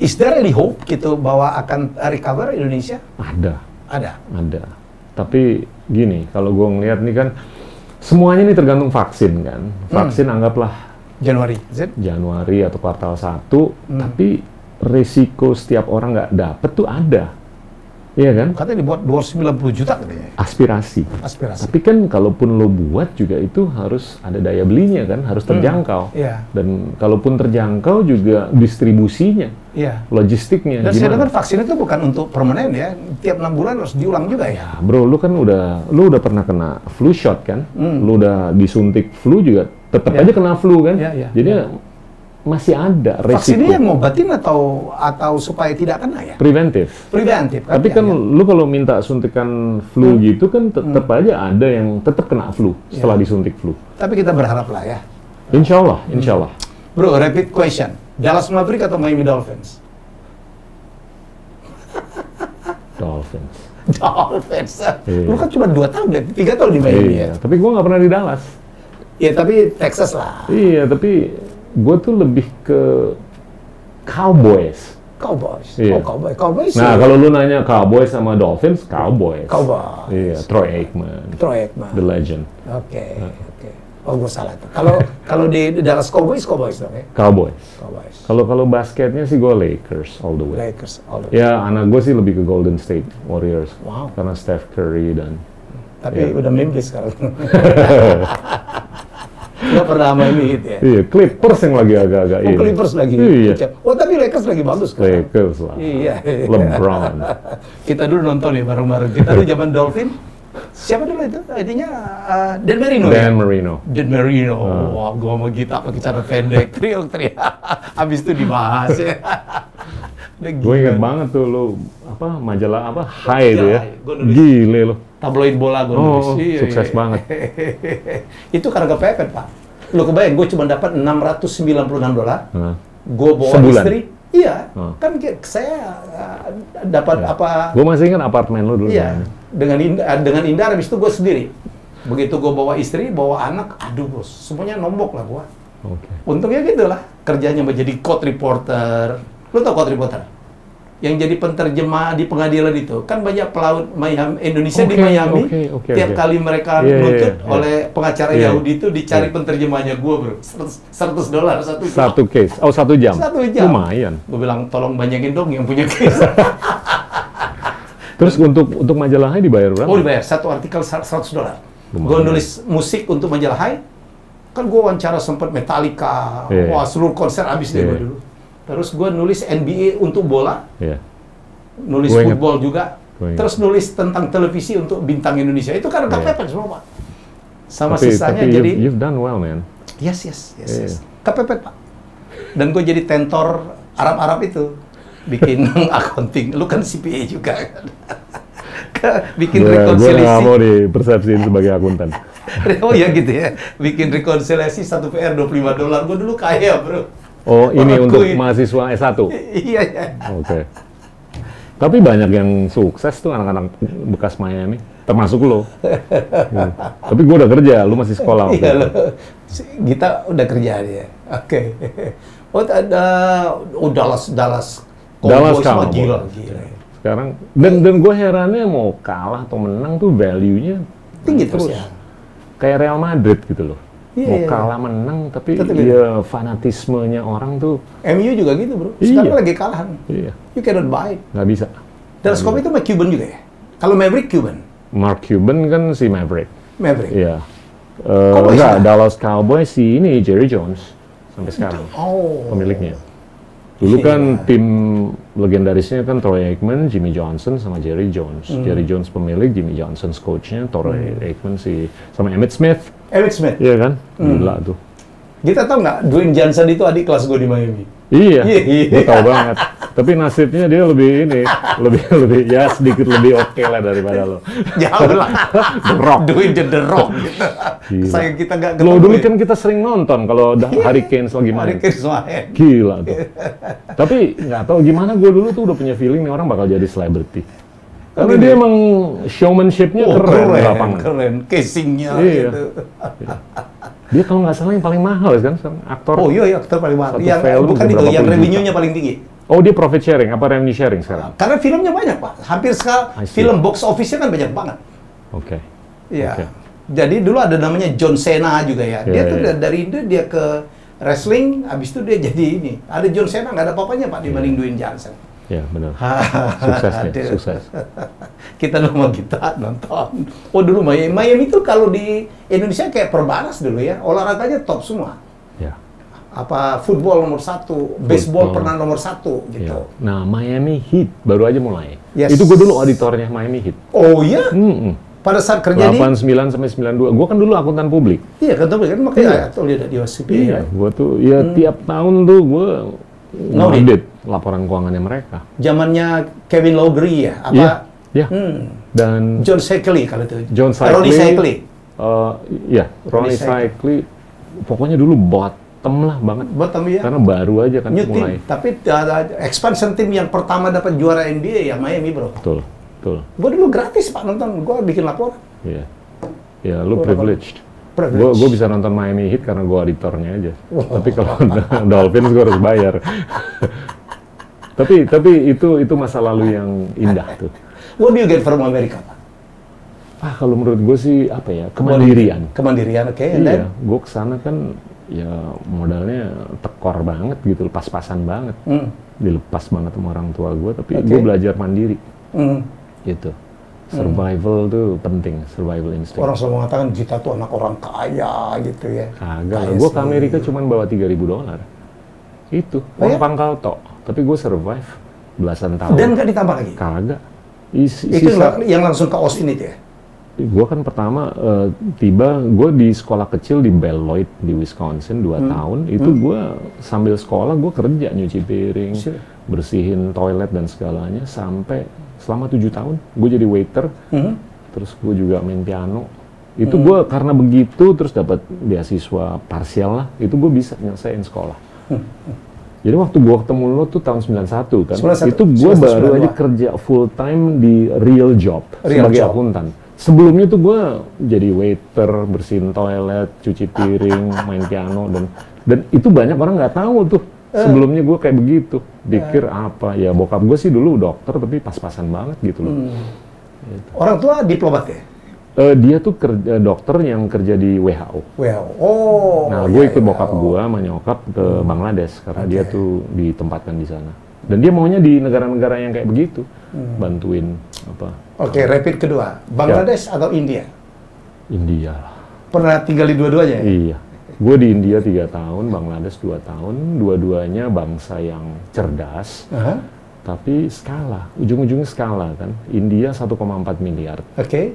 Speaker 1: Is there any hope gitu bahwa akan recover Indonesia?
Speaker 2: Ada. Tapi gini, kalau gue ngeliat nih kan semuanya ini tergantung vaksin kan. Vaksin anggaplah Januari atau kuartal 1, tapi resiko setiap orang nggak dapet tuh ada. Iya kan?
Speaker 1: Katanya dibuat 290 juta katanya.
Speaker 2: Aspirasi. Tapi kan kalaupun lo buat juga itu harus ada daya belinya kan, harus terjangkau. Dan kalaupun terjangkau juga distribusinya, logistiknya.
Speaker 1: Dan saya dengar vaksin itu bukan untuk permanen ya, tiap 6 bulan harus diulang juga ya.
Speaker 2: Bro, lu udah pernah kena flu shot kan? Lu udah disuntik flu juga, tetap aja kena flu kan? Jadi masih ada resiko.
Speaker 1: Vaksinnya ngobatin atau supaya tidak kena ya?
Speaker 2: Preventif. Tapi kan lu kalau minta suntikan flu gitu kan tetap aja ada yang tetap kena flu setelah disuntik flu.
Speaker 1: Tapi kita berharap lah ya.
Speaker 2: Insya Allah.
Speaker 1: Bro, rapid question. Dallas Mavericks atau Miami Dolphins?
Speaker 2: Dolphins.
Speaker 1: Lu kan cuma 2 tahun deh, 3 tahun di Miami ya.
Speaker 2: Tapi gua nggak pernah di Dallas.
Speaker 1: Iya, tapi Texas lah.
Speaker 2: Iya, tapi gue tuh lebih ke Cowboys.
Speaker 1: Iya. Cowboys.
Speaker 2: Nah, kalau lu nanya Cowboys sama Dolphins, Cowboys. Iya, Troy Aikman. The legend.
Speaker 1: Oke. Oh, gue salah tuh. Kalau di Dallas Cowboys dong ya?
Speaker 2: Cowboys. Kalau basketnya sih gue Lakers all the way. Ya, anak gue sih lebih ke Golden State Warriors.
Speaker 1: Wow.
Speaker 2: Karena Steph Curry dan...
Speaker 1: Tapi udah Memphis sekarang. Nggak pernah main Heat ya?
Speaker 2: Iya, Clippers yang lagi agak-agak ini.
Speaker 1: Clippers lagi.
Speaker 2: Iya.
Speaker 1: Oh, tapi Lakers lagi bagus kan?
Speaker 2: Lakers lah.
Speaker 1: Iya.
Speaker 2: LeBron.
Speaker 1: Kita dulu nonton ya bareng-bareng. Kita dulu zaman Dolphin. Siapa dulu itu? Intinya Dan Marino. Dan Marino. Wah, gua mau kita pakai cara pendek, teriak-teriak. Abis itu dibahas ya.
Speaker 2: Gue inget banget tuh lo majalah High itu ya. Gile lo.
Speaker 1: Tabloid bola gue nulis.
Speaker 2: Sukses banget.
Speaker 1: Itu karena kepepet, Pak. Lo kebayang gue cuma dapat $696. Gue bawa
Speaker 2: sebulan.
Speaker 1: Istri. Iya, kan saya dapat apa?
Speaker 2: Gue masih ingat apartemen lo dulu.
Speaker 1: Iya, dengan indah habis itu gue sendiri. Begitu gue bawa istri, bawa anak, aduh bos, semuanya nombok lah gue. Untungnya gitu lah, kerjanya menjadi court reporter. Lo tau court reporter? Yang jadi penterjemah di pengadilan itu, kan banyak pelaut Indonesia di Miami, tiap kali mereka nuntut oleh pengacara Yahudi itu dicari penterjemahnya gue bro, $100
Speaker 2: satu case, 1 jam?
Speaker 1: 1 jam.
Speaker 2: Lumayan.
Speaker 1: Gue bilang tolong banyakin dong yang punya case.
Speaker 2: Terus untuk majalah High dibayar berapa?
Speaker 1: Oh dibayar, satu artikel $100. Gue nulis musik untuk majalah High, kan gue wawancara sempat Metallica, wah seluruh konser abis deh gue dulu. Terus gue nulis NBA untuk bola, nulis football juga, terus nulis tentang televisi untuk bintang Indonesia. Itu kan kepepet semua, Pak. Sama sisanya
Speaker 2: tapi
Speaker 1: jadi...
Speaker 2: you've done well, man.
Speaker 1: Yes. Kepepet, Pak. Dan gue jadi tentor Arab-Arab itu. Bikin accounting. Lu kan CPA juga kan? Bikin rekonsiliasi. Gue nggak mau dipersepsiin sebagai akuntan. Oh ya gitu ya. Bikin rekonsiliasi 1 PR $25. Gue dulu kaya, bro.
Speaker 2: Oh, ini untuk mahasiswa S1?
Speaker 1: Iya.
Speaker 2: Oke. Tapi banyak yang sukses tuh anak-anak bekas Miami, termasuk lo. Tapi gue udah kerja, lu masih sekolah.
Speaker 1: Iya, kita udah kerja dia. Oke. Oh, ada Dallas
Speaker 2: Cowboys gila. Sekarang dan gue herannya mau kalah atau menang tuh value-nya
Speaker 1: tinggi terus ya.
Speaker 2: Kayak Real Madrid gitu loh. Mau kalah menang, tapi ya fanatismenya orang tuh.
Speaker 1: MU juga gitu bro, sekarang lagi kalahan. You cannot buy it.
Speaker 2: Nggak bisa.
Speaker 1: Dallas Cowboys itu sama Cuban juga ya? Kalau Maverick Cuban?
Speaker 2: Mark Cuban kan si Maverick.
Speaker 1: Iya.
Speaker 2: Enggak, Dallas Cowboys si ini Jerry Jones sampai sekarang. Pemiliknya. Dulu kan tim legendarisnya kan Troy Aikman, Jimmy Johnson sama Jerry Jones. Jerry Jones pemilik, Jimmy Johnson coachnya, Troy Aikman sama Emmitt Smith. Iya kan? Gila tuh.
Speaker 1: Kita tahu nggak, Dwayne Johnson itu adik kelas gue di Miami.
Speaker 2: Iya, gue tahu banget. Tapi nasibnya dia lebih ya sedikit lebih oke lah daripada lo.
Speaker 1: Jauh lah.
Speaker 2: The Rock.
Speaker 1: Dwayne The Rock gitu. Sayang kita nggak ketemu.
Speaker 2: Lo dulu kan kita sering nonton kalau Hurricanes lagi main.
Speaker 1: Hurricanes main.
Speaker 2: Gila tuh. Tapi nggak tahu gimana gue dulu tuh udah punya feeling nih orang bakal jadi selebriti. Karena dia emang showmanship-nya keren di lapangan.
Speaker 1: Keren, casing-nya gitu.
Speaker 2: Dia kalau nggak salah yang paling mahal kan, aktor.
Speaker 1: Oh iya, aktor paling mahal. Bukan itu, yang revenue-nya paling tinggi.
Speaker 2: Oh, dia profit sharing, apa revenue sharing sekarang?
Speaker 1: Karena filmnya banyak, Pak. Hampir sekarang film box office-nya kan banyak banget.
Speaker 2: Oke.
Speaker 1: Iya. Jadi dulu ada namanya John Cena juga ya. Dia tuh dari itu dia ke wrestling, habis itu dia jadi ini. Ada John Cena, nggak ada apa-apanya Pak dibanding Dwayne Johnson.
Speaker 2: Ya benar. Sukses ya, sukses.
Speaker 1: Kita nonton. Oh dulu Miami itu kalau di Indonesia kayak Perbanas dulu ya, olahraganya top semua.
Speaker 2: Ya.
Speaker 1: Apa football nomor 1, baseball pernah nomor 1 gitu.
Speaker 2: Ya. Nah Miami Heat baru aja mulai. Itu gue dulu auditornya Miami Heat.
Speaker 1: Oh iya? Pada saat kerja
Speaker 2: 89 sampai 92. Gue kan dulu akuntan publik.
Speaker 1: Iya, akuntan publik kan makanya tuh lihat di OCP.
Speaker 2: Iya, gue tuh ya tiap tahun tuh gue ngaudit laporan keuangannya mereka.
Speaker 1: Zamannya Kevin Lowry ya? Apa?
Speaker 2: Iya. Dan
Speaker 1: John Shackley kalau itu.
Speaker 2: Ronnie Shackley. Ronnie Shackley. Pokoknya dulu bottom lah banget.
Speaker 1: Bottom ya.
Speaker 2: Karena baru aja kan mulai.
Speaker 1: Tapi expansion team yang pertama dapat juara NBA ya Miami bro.
Speaker 2: Betul.
Speaker 1: Gue dulu gratis Pak nonton. Gue bikin laporan.
Speaker 2: Iya. Ya lu privileged. Gue bisa nonton Miami Heat karena gue auditornya aja. Tapi kalau Dolphins gue harus bayar. tapi itu masa lalu yang indah tuh.
Speaker 1: What do you get from America, Pak?
Speaker 2: Kalau menurut gue sih apa ya, kemandirian.
Speaker 1: Kemandirian, oke.
Speaker 2: Iya, gue kesana kan ya modalnya tekor banget gitu, pas-pasan banget. Dilepas banget sama orang tua gue, tapi gue belajar mandiri. Gitu. Survival tuh penting, survival instinct.
Speaker 1: Orang selalu mengatakan kita tuh anak orang kaya gitu ya.
Speaker 2: Kagak, gue ke Amerika cuma bawa $3.000. Itu, uang pangkal tok. Tapi gue survive belasan tahun.
Speaker 1: Dan nggak ditambah lagi?
Speaker 2: Kagak.
Speaker 1: Itu yang langsung ke Austin itu ya?
Speaker 2: Gue kan pertama gue di sekolah kecil di Beloit di Wisconsin 2 tahun. Itu gue sambil sekolah gue kerja nyuci piring, bersihin toilet dan segalanya sampai selama 7 tahun. Gue jadi waiter, terus gue juga main piano. Itu gue karena begitu terus dapat beasiswa parsial lah. Itu gue bisa nyelesain sekolah. Jadi waktu gue ketemu lo tuh tahun 91 kan, itu gue baru aja kerja full time di real job sebagai akuntan. Sebelumnya tuh gue jadi waiter, bersihin toilet, cuci piring, main piano, dan itu banyak orang nggak tahu tuh. Sebelumnya gue kayak begitu, pikir apa ya, bokap gue sih dulu dokter tapi pas-pasan banget gitu loh. Gitu.
Speaker 1: Orang tua diplomat ya?
Speaker 2: Dia tuh dokter yang kerja di WHO. Nah, gue ikut bokap gue sama nyokap ke Bangladesh karena dia tuh ditempatkan di sana. Dan dia maunya di negara-negara yang kayak begitu, bantuin apa.
Speaker 1: Rapid kedua, Bangladesh atau India?
Speaker 2: India lah.
Speaker 1: Pernah tinggal di dua-duanya?
Speaker 2: Iya. Gue di India 3 tahun, Bangladesh 2 tahun. Dua-duanya bangsa yang cerdas. Tapi skala, ujung-ujungnya skala kan. India 1,4 miliar,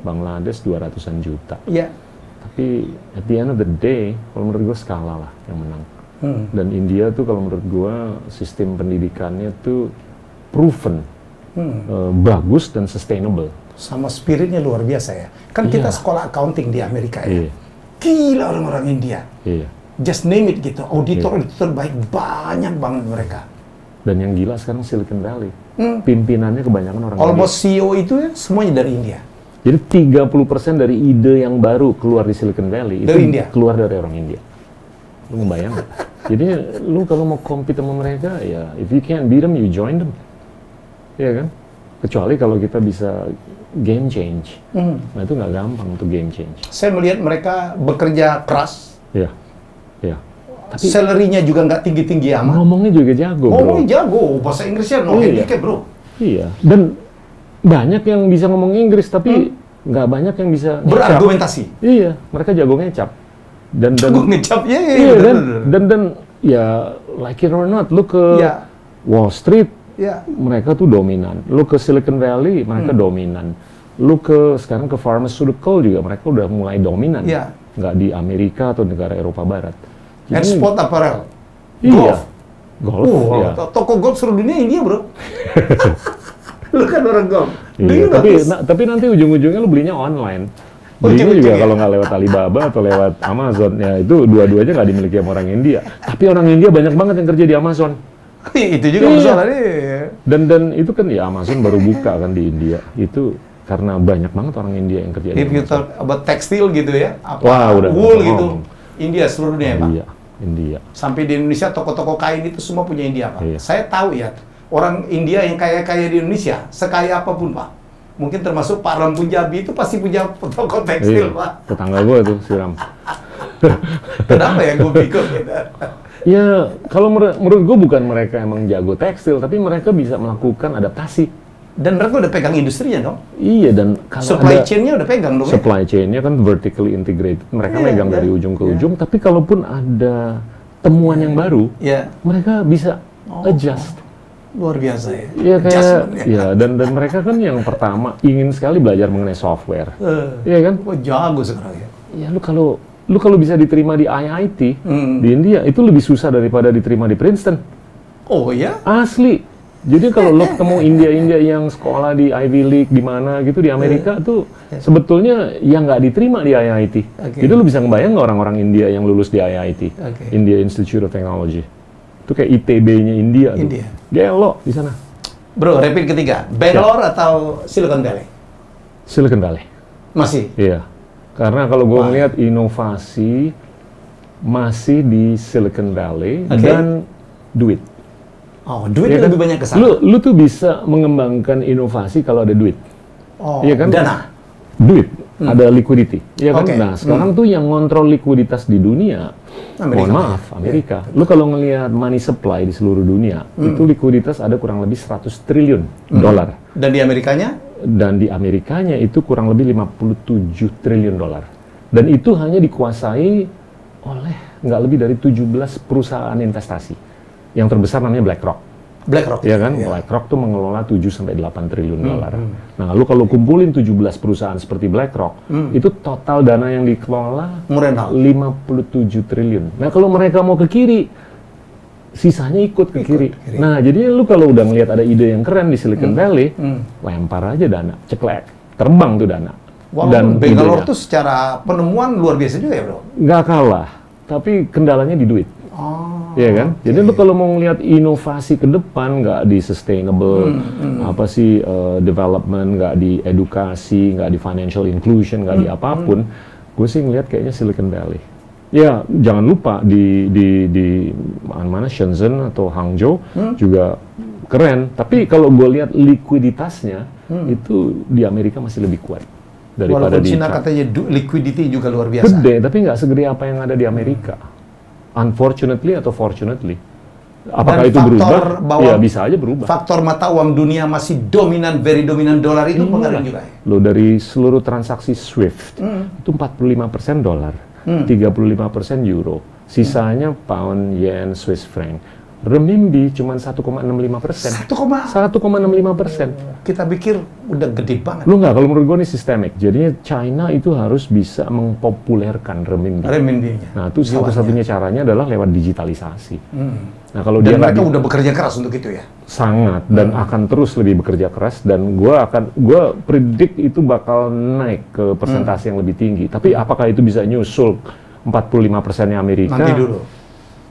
Speaker 2: Bangladesh 200-an juta. Tapi at the end of the day, kalau menurut gue skala lah yang menang. Dan India tuh kalau menurut gue sistem pendidikannya tuh proven, bagus dan sustainable.
Speaker 1: Sama spiritnya luar biasa ya. Kan kita sekolah accounting di Amerika ya. Gila orang-orang India. Just name it gitu, auditor-auditor baik, banyak banget mereka.
Speaker 2: Dan yang gila sekarang Silicon Valley. Pimpinannya kebanyakan orang
Speaker 1: Almost India. CEO itu ya semuanya dari India.
Speaker 2: Jadi 30% dari ide yang baru keluar di Silicon Valley
Speaker 1: dari
Speaker 2: itu
Speaker 1: India.
Speaker 2: Keluar dari orang India. Lu membayang? Jadi lu kalau mau compete sama mereka ya if you can't beat them you join them. Iya kan? Kecuali kalau kita bisa game change. Nah itu nggak gampang untuk game change.
Speaker 1: Saya melihat mereka bekerja keras.
Speaker 2: Iya. Iya.
Speaker 1: Tapi salary-nya juga nggak tinggi-tinggi amat.
Speaker 2: Ngomongnya juga jago, bro.
Speaker 1: Ngomongnya jago, bahasa Inggrisnya no handicap, bro.
Speaker 2: Iya, dan banyak yang bisa ngomong Inggris, tapi nggak banyak yang bisa
Speaker 1: berargumentasi.
Speaker 2: Iya, mereka jago ngecap.
Speaker 1: Jago ngecap,
Speaker 2: iya, dan ya, like it or not, lu ke Wall Street, mereka tuh dominan. Lu ke Silicon Valley, mereka dominan. Lu sekarang ke pharmaceutical juga, mereka udah mulai dominan. Nggak di Amerika atau negara Eropa Barat.
Speaker 1: Export apparel.
Speaker 2: Iya. Golf.
Speaker 1: Toko golf seluruh dunia India, bro. Lu kan orang golf.
Speaker 2: Iya, tapi nanti ujung-ujungnya lu belinya online. Belinya juga kalau nggak lewat Alibaba atau lewat Amazon, ya itu dua-duanya nggak dimiliki sama orang India. Tapi orang India banyak banget yang kerja di Amazon.
Speaker 1: Itu juga masalahnya.
Speaker 2: Dan itu kan ya Amazon baru buka kan di India. Itu karena banyak banget orang India yang kerja di Amazon.
Speaker 1: If you talk about tekstil gitu ya,
Speaker 2: udah
Speaker 1: wool gitu. India seluruh dunia, Pak.
Speaker 2: India.
Speaker 1: Sampai di Indonesia toko-toko kain itu semua punya India, Pak. Saya tahu ya, orang India yang kaya-kaya di Indonesia, sekaya apapun, Pak. Mungkin termasuk Pak Ram Punjabi itu pasti punya toko tekstil, Pak.
Speaker 2: Tetangga gue tuh, si Ram.
Speaker 1: Kenapa ya gue pikir gitu?
Speaker 2: Ya, kalau menurut gue bukan mereka emang jago tekstil, tapi mereka bisa melakukan adaptasi.
Speaker 1: Dan mereka udah pegang industrinya dong?
Speaker 2: Iya, dan kalau
Speaker 1: supply chain-nya udah pegang dong ya?
Speaker 2: Supply chain-nya kan vertically integrated. Mereka megang dari ujung ke ujung, tapi kalaupun ada temuan yang baru, mereka bisa adjust.
Speaker 1: Luar biasa ya?
Speaker 2: Iya, kayak, dan mereka kan yang pertama ingin sekali belajar mengenai software. Iya kan?
Speaker 1: Wah, jago sekarang ya?
Speaker 2: Ya, lu kalau bisa diterima di IIT, di India, itu lebih susah daripada diterima di Princeton.
Speaker 1: Oh ya?
Speaker 2: Asli. Jadi kalau lo ketemu India yang sekolah di Ivy League di mana gitu di Amerika tuh sebetulnya yang nggak diterima di IIT. Jadi lo bisa ngebayang nggak orang-orang India yang lulus di IIT, India Institute of Technology, itu kayak ITB-nya India. Gelo di sana.
Speaker 1: Bro, rapid ketiga, Bangalore atau Silicon Valley?
Speaker 2: Silicon Valley.
Speaker 1: Masih?
Speaker 2: Iya. Karena kalau gue ngeliat inovasi masih di Silicon Valley dan duit.
Speaker 1: Oh, duit ya lebih banyak ke sana.
Speaker 2: Lu tuh bisa mengembangkan inovasi kalau ada duit.
Speaker 1: Oh, iya kan? Dana.
Speaker 2: Duit. ada liquidity, ya kan? Nah, sekarang tuh yang ngontrol likuiditas di dunia, mohon maaf, Amerika. Lu kalau ngelihat money supply di seluruh dunia, itu likuiditas ada kurang lebih 100 triliun dolar.
Speaker 1: Dan di Amerikanya?
Speaker 2: Dan di Amerikanya itu kurang lebih 57 triliun dolar. Dan itu hanya dikuasai oleh nggak lebih dari 17 perusahaan investasi. Yang terbesar namanya BlackRock.
Speaker 1: BlackRock,
Speaker 2: ya kan? BlackRock tuh mengelola 7-8 triliun dolar. Nah, lalu kalau kumpulin 17 perusahaan seperti BlackRock, itu total dana yang dikelola 57 triliun. Nah, kalau mereka mau ke kiri, sisanya ikut ke kiri. Nah, jadi lu kalau udah ngelihat ada ide yang keren di Silicon Valley, lempar aja dana, ceklek, terbang tuh dana.
Speaker 1: Dan Bangalore tuh secara penemuan luar biasa juga ya, bro?
Speaker 2: Nggak kalah, tapi kendalanya di duit. Iya kan? Jadi lu kalau mau ngelihat inovasi ke depan, nggak di sustainable, development, nggak di edukasi, nggak di financial inclusion, nggak di apapun, gue sih ngelihat kayaknya Silicon Valley. Ya, jangan lupa di mana Shenzhen atau Hangzhou juga keren. Tapi kalau gue lihat likuiditasnya itu di Amerika masih lebih kuat daripada
Speaker 1: di China. Katanya liquidity juga luar biasa.
Speaker 2: Gede, tapi nggak segede apa yang ada di Amerika. Unfortunately atau fortunately. Apakah itu berubah? Ya, bisa aja berubah.
Speaker 1: Faktor mata uang dunia masih dominan, very dominan dolar itu pengaruh juga ya?
Speaker 2: Loh, dari seluruh transaksi SWIFT, itu 45% dolar, 35% euro, sisanya pound, yen, Swiss franc. Renminbi cuma 1,65%. 1,65%.
Speaker 1: Kita pikir udah gede banget.
Speaker 2: Lu nggak, kalau menurut gua ini sistemik. Jadinya China itu harus bisa mengpopulerkan renminbi.
Speaker 1: Renminbinya.
Speaker 2: Nah, itu satu-satunya caranya adalah lewat digitalisasi.
Speaker 1: Nah, kalau dan dia mereka udah bekerja keras untuk itu ya.
Speaker 2: Sangat, dan akan terus lebih bekerja keras, dan gua predict itu bakal naik ke persentase yang lebih tinggi. Tapi apakah itu bisa nyusul 45%-nya Amerika?
Speaker 1: Nanti dulu.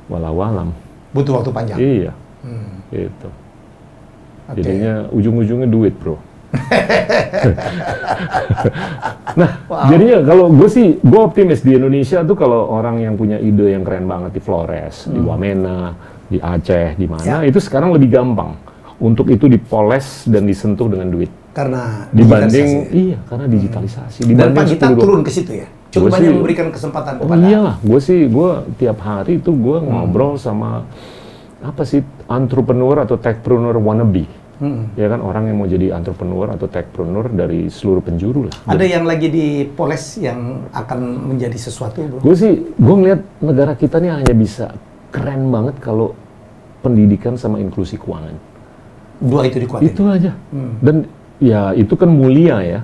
Speaker 2: Walau alam.
Speaker 1: Butuh waktu panjang.
Speaker 2: Iya, gitu. Jadinya ujung-ujungnya duit, bro. Nah, jadinya kalau gue optimis di Indonesia tuh kalau orang yang punya ide yang keren banget di Flores, di Wamena, di Aceh, di mana, itu sekarang lebih gampang untuk itu dipoles dan disentuh dengan duit.
Speaker 1: Karena
Speaker 2: dibanding, iya, karena digitalisasi.
Speaker 1: Dan Pak Gita turun ke situ ya? Cukup banyak memberikan kesempatan kepada...
Speaker 2: iyalah, gue tiap hari itu gue ngobrol sama entrepreneur atau techpreneur wannabe. Ya kan, orang yang mau jadi entrepreneur atau techpreneur dari seluruh penjuru lah.
Speaker 1: Ada yang lagi dipoles yang akan menjadi sesuatu, bro?
Speaker 2: Gue ngeliat negara kita nih hanya bisa keren banget kalau pendidikan sama inklusi keuangan.
Speaker 1: Dua itu dikuatin?
Speaker 2: Itu aja. Dan ya itu kan mulia ya.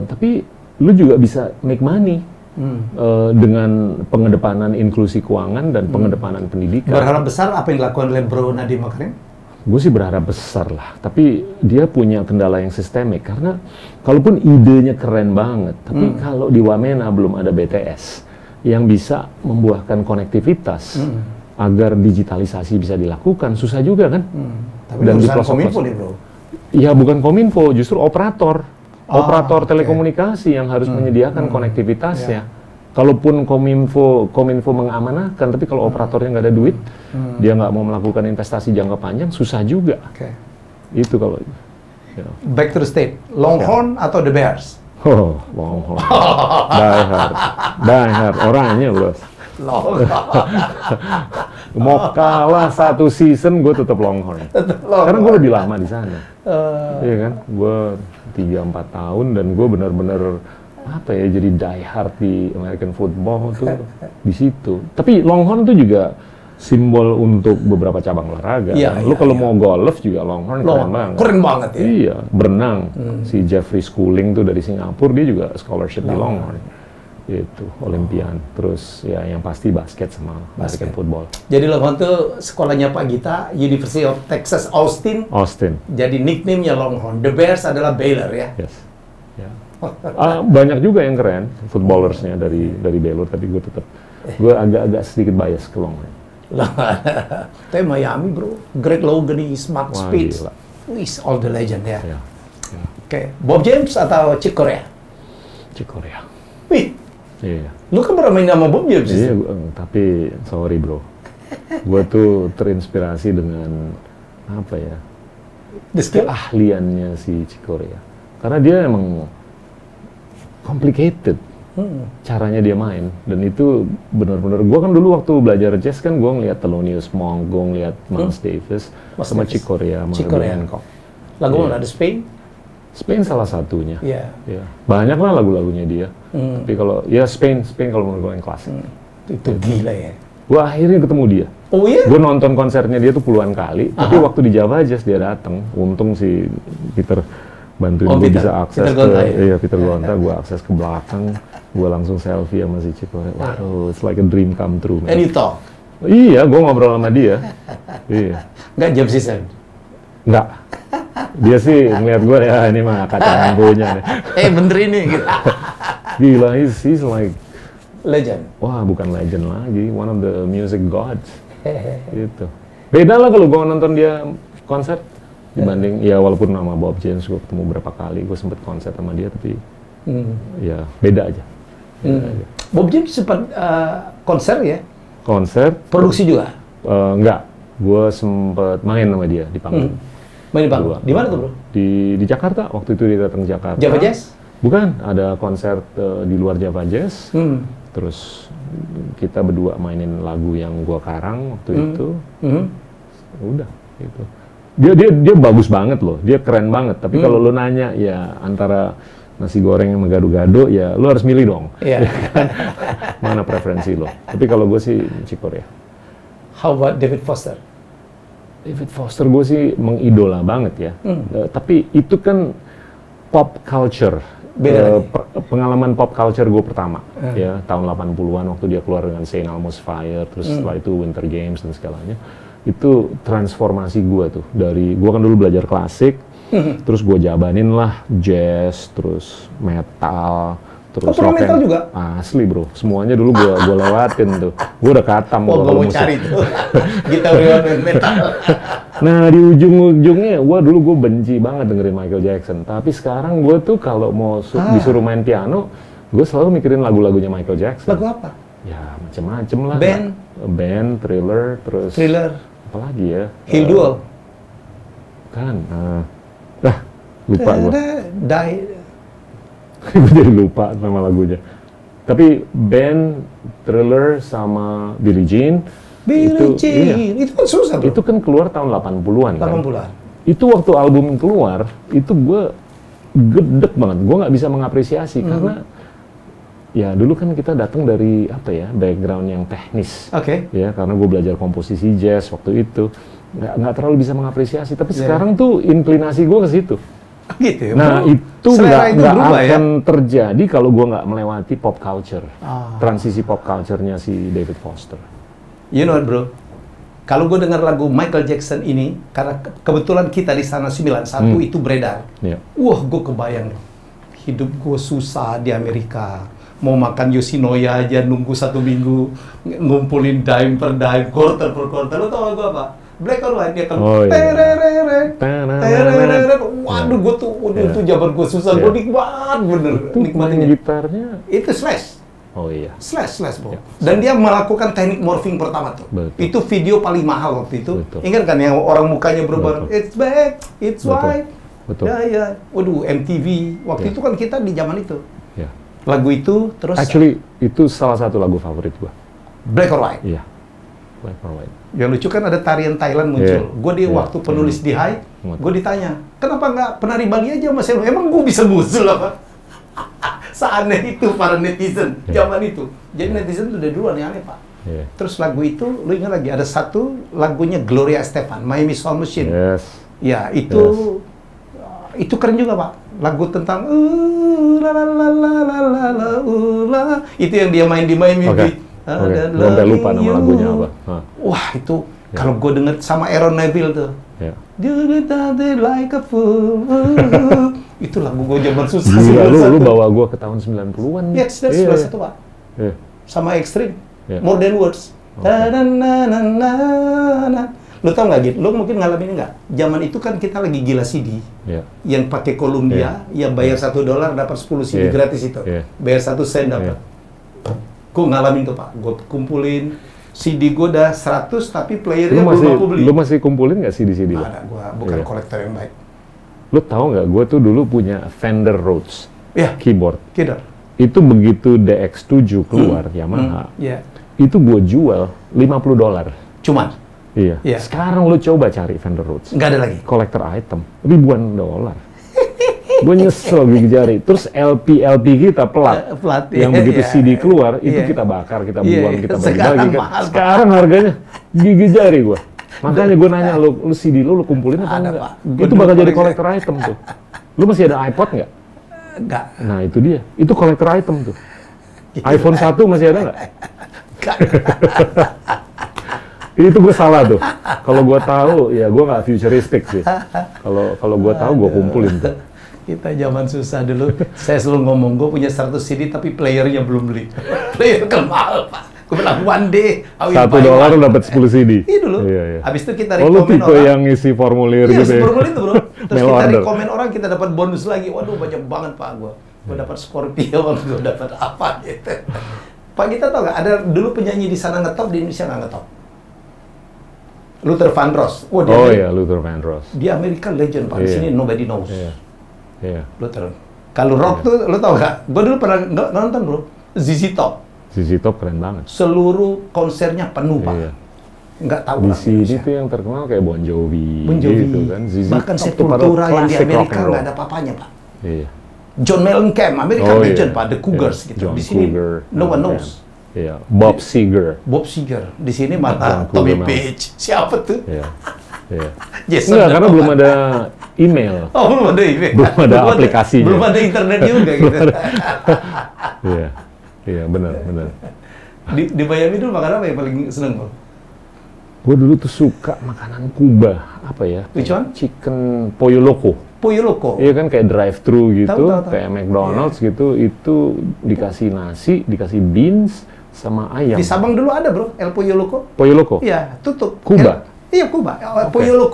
Speaker 2: Tapi lu juga bisa make money dengan pengedepanan inklusi keuangan dan pengedepanan pendidikan.
Speaker 1: Berharap besar apa yang dilakukan oleh Bro Nadiem Makarim?
Speaker 2: Gue sih berharap besar lah, tapi dia punya kendala yang sistemik, karena kalaupun idenya keren banget, tapi kalau di Wamena belum ada BTS yang bisa membuahkan konektivitas agar digitalisasi bisa dilakukan, susah juga kan?
Speaker 1: Tapi dan di Kominfo nih, bro?
Speaker 2: Ya bukan Kominfo, justru operator telekomunikasi yang harus menyediakan konektivitasnya. Kalaupun Kominfo mengamanahkan, tapi kalau operatornya nggak ada duit, dia nggak mau melakukan investasi jangka panjang, susah juga. Itu kalau.
Speaker 1: Back to the state, Longhorn atau The Bears?
Speaker 2: Oh, Longhorn. Die hard, orangnya bos. Mau kalah satu season, gue tetap Longhorn. Karena gue lebih lama di sana. Iya kan, gue 3-4 tahun dan gue benar-benar jadi die hard di American football tuh di situ. Tapi Longhorn tuh juga simbol untuk beberapa cabang olahraga. Lu kalau mau golf juga Longhorn keren banget.
Speaker 1: Keren banget ya.
Speaker 2: Iya, berenang. Si Jeffrey Schooling tuh dari Singapura, dia juga scholarship di Longhorn. Itu Olimpian. Terus ya yang pasti basket sama American football.
Speaker 1: Jadi Longhorn tuh sekolahnya Pak Gita, University of Texas Austin. Jadi nickname-nya Longhorn. The Bears adalah Baylor ya.
Speaker 2: Yes. Banyak juga yang keren footballersnya dari Baylor, tapi gue agak sedikit bias ke Longhorn.
Speaker 1: Tapi Miami, bro, Greg Louganis, Mark Spitz, all the legend ya. Oke, Bob James atau Chick Corea?
Speaker 2: Chick Corea.
Speaker 1: Wih,
Speaker 2: iya.
Speaker 1: Lu kan pernah main sama Bob James?
Speaker 2: Iya, tapi sorry bro, gue tuh terinspirasi dengan keahliannya si Chick Corea, karena dia emang complicated caranya dia main, dan itu benar-benar gue kan dulu waktu belajar jazz kan gue ngeliat Thelonious Monk, gue ngeliat Miles Davis sama Chick Corea,
Speaker 1: lagu mana ada Spain?
Speaker 2: Spain salah satunya. Banyak lah lagu-lagunya dia. Tapi kalau ya Spain kalau menurut gue yang klasik.
Speaker 1: Itu gila ya.
Speaker 2: Gue akhirnya ketemu dia.
Speaker 1: Oh iya?
Speaker 2: Gue nonton konsernya dia tuh puluhan kali. Tapi waktu di Java Jazz dia datang. Untung si Peter bantuin gue bisa akses Peter Gonta. Gue akses ke belakang. Gue langsung selfie sama si Chick Corea. Wow, it's like a dream come true. Man.
Speaker 1: And you talk?
Speaker 2: Iya, gue ngobrol sama dia. Iya.
Speaker 1: Nggak jam season?
Speaker 2: Nggak. Dia sih ngeliat gue, ya ini mah kacang punya nih.
Speaker 1: Bener ini gitu.
Speaker 2: Gila, he's like
Speaker 1: legend.
Speaker 2: Wah, bukan legend lagi, one of the music gods. Gitu. Beda lah kalau gue nonton dia konser dibanding ya walaupun nama Bob James gue ketemu berapa kali, gue sempet konser sama dia tapi ya beda aja.
Speaker 1: Bob James sempat konser ya?
Speaker 2: Konser.
Speaker 1: Produksi juga?
Speaker 2: Enggak, gue sempet main sama dia di panggung.
Speaker 1: Main di panggung? Di mana tuh bro?
Speaker 2: Di Jakarta, waktu itu dia datang Jakarta.
Speaker 1: Java Jazz?
Speaker 2: Bukan, ada konser di luar Java Jazz. Terus kita berdua mainin lagu yang gua karang waktu itu. Udah, gitu. Dia bagus banget loh, dia keren banget. Tapi kalau lu nanya ya antara nasi goreng yang gado-gado, ya lu harus milih dong.
Speaker 1: Iya.
Speaker 2: Mana preferensi lo? Tapi kalau gue sih Chick Corea.
Speaker 1: How about David Foster?
Speaker 2: David Foster gue sih mengidola banget ya. Tapi itu kan pop culture. Pengalaman pop culture gue pertama ya tahun 80-an waktu dia keluar dengan St. Elmo's Fire, terus setelah itu Winter Games dan segalanya. Itu transformasi gue tuh dari gue kan dulu belajar klasik, terus gue jabanin lah jazz, terus metal, terus rock
Speaker 1: metal juga?
Speaker 2: Asli bro, semuanya dulu gue lewatin tuh. Gue udah katam.
Speaker 1: Gue mau cari tuh gitar metal.
Speaker 2: Nah di ujung-ujungnya, dulu gue benci banget dengerin Michael Jackson. Tapi sekarang gue tuh kalau mau disuruh main piano, gue selalu mikirin lagu-lagunya Michael Jackson.
Speaker 1: Lagu apa?
Speaker 2: Ya macem-macem lah.
Speaker 1: Band,
Speaker 2: Thriller, terus apa lagi ya?
Speaker 1: Hill Duel.
Speaker 2: Kan, lupa gue. Gue jadi lupa nama lagunya. Tapi band, Thriller, sama Billie Jean.
Speaker 1: Itu kan susah bro.
Speaker 2: Itu kan keluar tahun 80-an kan?
Speaker 1: 80-an.
Speaker 2: Itu waktu album keluar, itu gue gedek banget. Gue nggak bisa mengapresiasi karena ya dulu kan kita datang dari background yang teknis. Ya, karena gue belajar komposisi jazz waktu itu. Nggak terlalu bisa mengapresiasi. Tapi sekarang tuh inklinasi gue ke situ.
Speaker 1: Gitu ya,
Speaker 2: nah itu nggak akan terjadi kalau gue nggak melewati pop culture, transisi pop culture-nya si David Foster.
Speaker 1: You know what, bro? Kalau gue dengar lagu Michael Jackson ini, karena kebetulan kita di sana 91 itu beredar. Wah, gue kebayang hidup gue susah di Amerika. Mau makan Yoshinoya aja nunggu 1 minggu, ngumpulin dime per dime, quarter per quarter. Lo tau gue apa? Black or White, dia kan waduh, gue tuh itu jaman gue susah, gue nikmat bener.
Speaker 2: Itu nikmatin gitarnya
Speaker 1: itu Slash.
Speaker 2: Oh iya,
Speaker 1: Slash bro. Dan dia melakukan teknik morphing pertama tuh. Itu video paling mahal waktu itu. Ingat kan yang orang mukanya berubah, it's black, it's white. Ya. Waduh, MTV waktu itu kan kita di zaman itu. Lagu itu terus.
Speaker 2: Actually itu salah satu lagu favorit gue.
Speaker 1: Black or White.
Speaker 2: Iya. Black or White.
Speaker 1: Yang lucu kan ada tarian Thailand muncul. Gue di waktu penulis di High, gue ditanya, kenapa nggak penari Bali aja Mas Elo? Emang gue bisa ngusul apa? Seaneh itu para netizen zaman itu. Jadi netizen itu udah duluan yang aneh Pak. Terus lagu itu, lu ingat lagi ada satu lagunya Gloria Estefan, Miami Sound Machine. Ya itu keren juga Pak. Lagu tentang itu yang dia main di Miami Beach.
Speaker 2: Gue lupa nama lagunya apa.
Speaker 1: Wah itu kalau gue denger sama Aaron Neville tuh. Like a fool. Itu lagu gue zaman susah.
Speaker 2: Lu bawa gue ke tahun 90-an.
Speaker 1: Yes, that's satu Pak. Sama Extreme. More Than Words. Lu tau nggak gitu? Lu mungkin ngalamin nggak? Zaman itu kan kita lagi gila CD. Yang pakai Columbia, yang bayar $1 dapat 10 CD gratis itu. Bayar 1 sen dapat. Gue ngalamin tuh Pak, gue kumpulin CD gue udah 100 tapi playernya belum aku beli.
Speaker 2: Lu masih kumpulin nggak CD-CD lo?
Speaker 1: Ada, gue bukan kolektor yang baik.
Speaker 2: Lu tahu nggak, gue tuh dulu punya Fender Rhodes keyboard. Itu begitu DX7 keluar Yamaha, itu gue jual $50.
Speaker 1: Cuman?
Speaker 2: Iya. Sekarang lo coba cari Fender Rhodes.
Speaker 1: Nggak ada lagi?
Speaker 2: Collector item, ribuan dolar. Gue nyesel gigi jari. Terus LP kita plat yang begitu CD keluar, itu kita bakar, kita buang, kita bagi-bagi kan. Sekarang harganya gigi jari gue. Makanya gue nanya, lu CD lu kumpulin apa enggak? Itu bakal jadi collector item tuh. Lu masih ada iPod nggak?
Speaker 1: Enggak.
Speaker 2: Nah itu dia, itu collector item tuh. iPhone 1 masih ada nggak? Itu gue salah tuh. Kalau gue tahu, ya gue nggak futuristic sih. Kalau gue tahu, gue kumpulin tuh.
Speaker 1: Kita zaman susah dulu. Saya selalu ngomong, gue punya 100 CD tapi playernya belum beli. Player kan mahal, Pak. Gue bilang, one day,
Speaker 2: $1 dapat 10 CD.
Speaker 1: Iya dulu. Habis itu kita rekomen
Speaker 2: orang. Tipe yang ngisi formulir gitu ya?
Speaker 1: Iya, formulir itu bro. Terus kita rekomen orang, kita dapat bonus lagi. Waduh, banyak banget Pak gue. Gue dapat Scorpio, gue dapat apa gitu. Pak, kita tau nggak? Ada dulu penyanyi di sana ngetop, di Indonesia nggak ngetop. Luther Vandross.
Speaker 2: Luther Vandross.
Speaker 1: Di Amerika legend Pak. Di sini nobody knows. Luther. Kalau rock tuh, lo tau nggak? Gue dulu pernah nonton bro. ZZ Top.
Speaker 2: ZZ Top keren banget.
Speaker 1: Seluruh konsernya penuh Pak. Nggak tahu
Speaker 2: di sini tuh yang terkenal kayak Bon Jovi gitu kan. ZZ
Speaker 1: bahkan Sepultura yang di Amerika nggak ada apa-apanya Pak. John Mellencamp, American legend Pak, The Cougars gitu. Di sini no one knows.
Speaker 2: Bob Seger.
Speaker 1: Di sini malah Tommy Page. Siapa tuh?
Speaker 2: Enggak, karena belum ada email.
Speaker 1: Oh, belum ada email.
Speaker 2: Belum ada aplikasinya.
Speaker 1: Belum ada internet juga gitu.
Speaker 2: Iya, benar.
Speaker 1: Di Miami dulu makanan apa yang paling seneng Bro?
Speaker 2: Gue dulu tuh suka makanan Kuba, apa ya?
Speaker 1: Which one?
Speaker 2: Chicken Pollo Loco.
Speaker 1: Pollo Loco?
Speaker 2: Iya kan, kayak drive-thru gitu,
Speaker 1: tahu.
Speaker 2: kayak McDonald's gitu, itu dikasih nasi, dikasih beans, sama ayam.
Speaker 1: Di Sabang dulu ada bro, El Pollo Loco.
Speaker 2: Pollo Loco?
Speaker 1: Iya, tutup.
Speaker 2: Kuba?
Speaker 1: Iya, Kuba. Pollo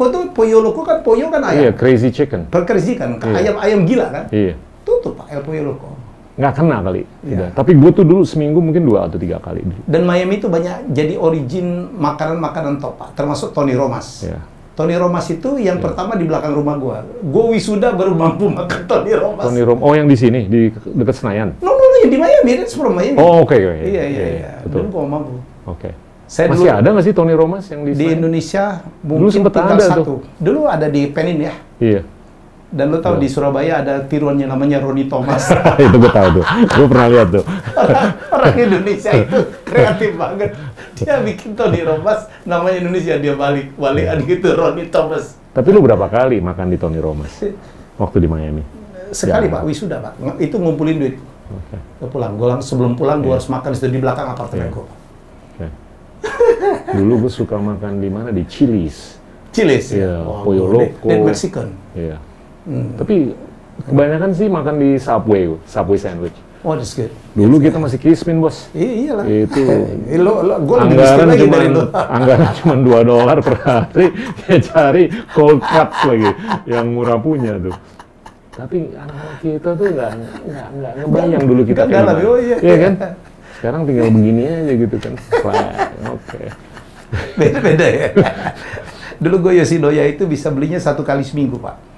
Speaker 1: Loco kan, pollo kan ayam.
Speaker 2: Iya, crazy chicken.
Speaker 1: Crazy kan, ayam gila kan?
Speaker 2: Iya.
Speaker 1: Tutup Pak, El Pollo Loco.
Speaker 2: Nggak kena kali. Tapi gue tuh dulu seminggu mungkin 2 atau 3 kali.
Speaker 1: Dan Miami itu banyak jadi origin makanan-makanan top Pak, termasuk Tony Romas. Tony Romas itu yang pertama di belakang rumah gue. Gue wisuda baru mampu makan Tony Romas.
Speaker 2: Oh, yang di sini, di dekat Senayan?
Speaker 1: No, yang di Miami, that's from Miami.
Speaker 2: Oh, oke.
Speaker 1: Iya. Betul. Dulu gue mampu.
Speaker 2: Oke. Masih ada nggak sih Tony Romas yang di
Speaker 1: Indonesia?
Speaker 2: Mungkin
Speaker 1: dulu tinggal
Speaker 2: ada
Speaker 1: satu.
Speaker 2: Tuh.
Speaker 1: Dulu ada di Penin ya?
Speaker 2: Iya.
Speaker 1: Dan lo tahu di Surabaya ada tiruannya namanya Ronnie Thomas.
Speaker 2: Itu gue tahu tuh, gue pernah lihat tuh.
Speaker 1: Orang Indonesia itu kreatif banget. Dia bikin Tony Romas, namanya Indonesia, dia balikan gitu, Ronnie Thomas.
Speaker 2: Tapi lu berapa kali makan di Tony Romas waktu di Miami?
Speaker 1: Sekali Pak, wisuda Pak. Itu ngumpulin duit. Pulang, sebelum pulang gue harus makan di belakang apartemen gue.
Speaker 2: Dulu gue suka makan di mana? Di Chili's.
Speaker 1: Ya.
Speaker 2: Pollo Loco.
Speaker 1: Dan Mexican.
Speaker 2: Iya. Tapi kebanyakan sih makan di Subway sandwich.
Speaker 1: Oh, that's good.
Speaker 2: Dulu kita masih kismin, bos.
Speaker 1: Iyalah.
Speaker 2: Itu anggaran cuma $2 per hari, dia cari cold cuts lagi yang murah punya tuh. Tapi anak-anak kita tuh nggak ngebayang dulu kita kayak gimana. Iya kan? Sekarang tinggal begini aja gitu kan. Oke.
Speaker 1: Beda ya. Dulu gue Yoshinoya itu bisa belinya 1 kali seminggu, Pak.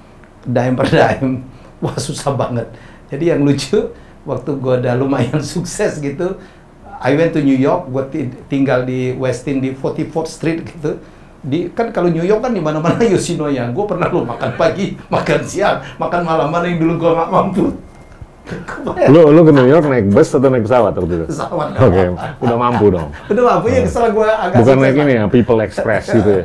Speaker 1: Dime per dime. Wah, susah banget. Jadi yang lucu, waktu gue udah lumayan sukses gitu, I went to New York, gue tinggal di Westin di 44th Street gitu. Kan kalau New York kan di mana-mana Yoshinoya. Gue pernah makan pagi, makan siang, makan malam, mana yang dulu gue nggak mampu.
Speaker 2: Lu ke New York naik bus atau naik pesawat waktu itu?
Speaker 1: Pesawat.
Speaker 2: Oke, udah mampu dong.
Speaker 1: Udah mampu ya, setelah gue agak
Speaker 2: bukan naik ini ya, People Express gitu ya.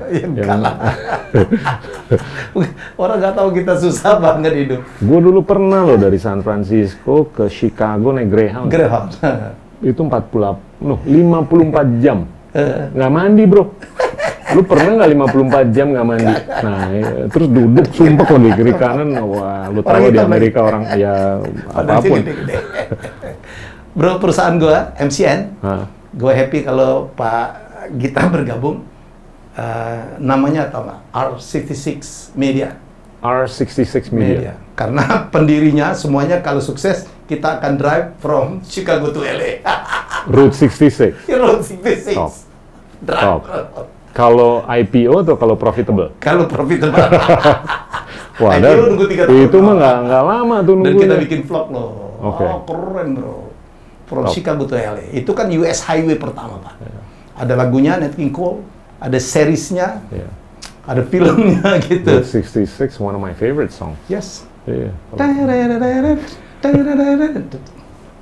Speaker 1: Orang nggak tahu kita susah banget hidup.
Speaker 2: Gue dulu pernah loh dari San Francisco ke Chicago naik Greyhound. Itu 54 jam. Nggak mandi bro. Lu pernah nggak 54 jam nggak mandi? Nah, terus duduk sumpah kalau di kiri kanan, wah, lu tahu di Amerika orang ya apapun.
Speaker 1: Bro, perusahaan gua MCN, gua happy kalau Pak Gita bergabung. Namanya apa? R66 Media.
Speaker 2: R66 Media.
Speaker 1: Karena pendirinya semuanya kalau sukses kita akan drive from Chicago to LA.
Speaker 2: Route 66.
Speaker 1: Route 66.
Speaker 2: Top. Kalau IPO atau kalau profitable?
Speaker 1: Kalau profitable.
Speaker 2: Wah, itu mah nggak lama tuh nunggunya.
Speaker 1: Dan kita bikin vlog loh.
Speaker 2: Oke.
Speaker 1: Oh, keren bro. From Chicago to LA. Itu kan US Highway pertama, Pak. Ada lagunya Nat King Cole, ada seriesnya, ada filmnya gitu.
Speaker 2: 66, one of my favorite songs.
Speaker 1: Yes.
Speaker 2: Yeah.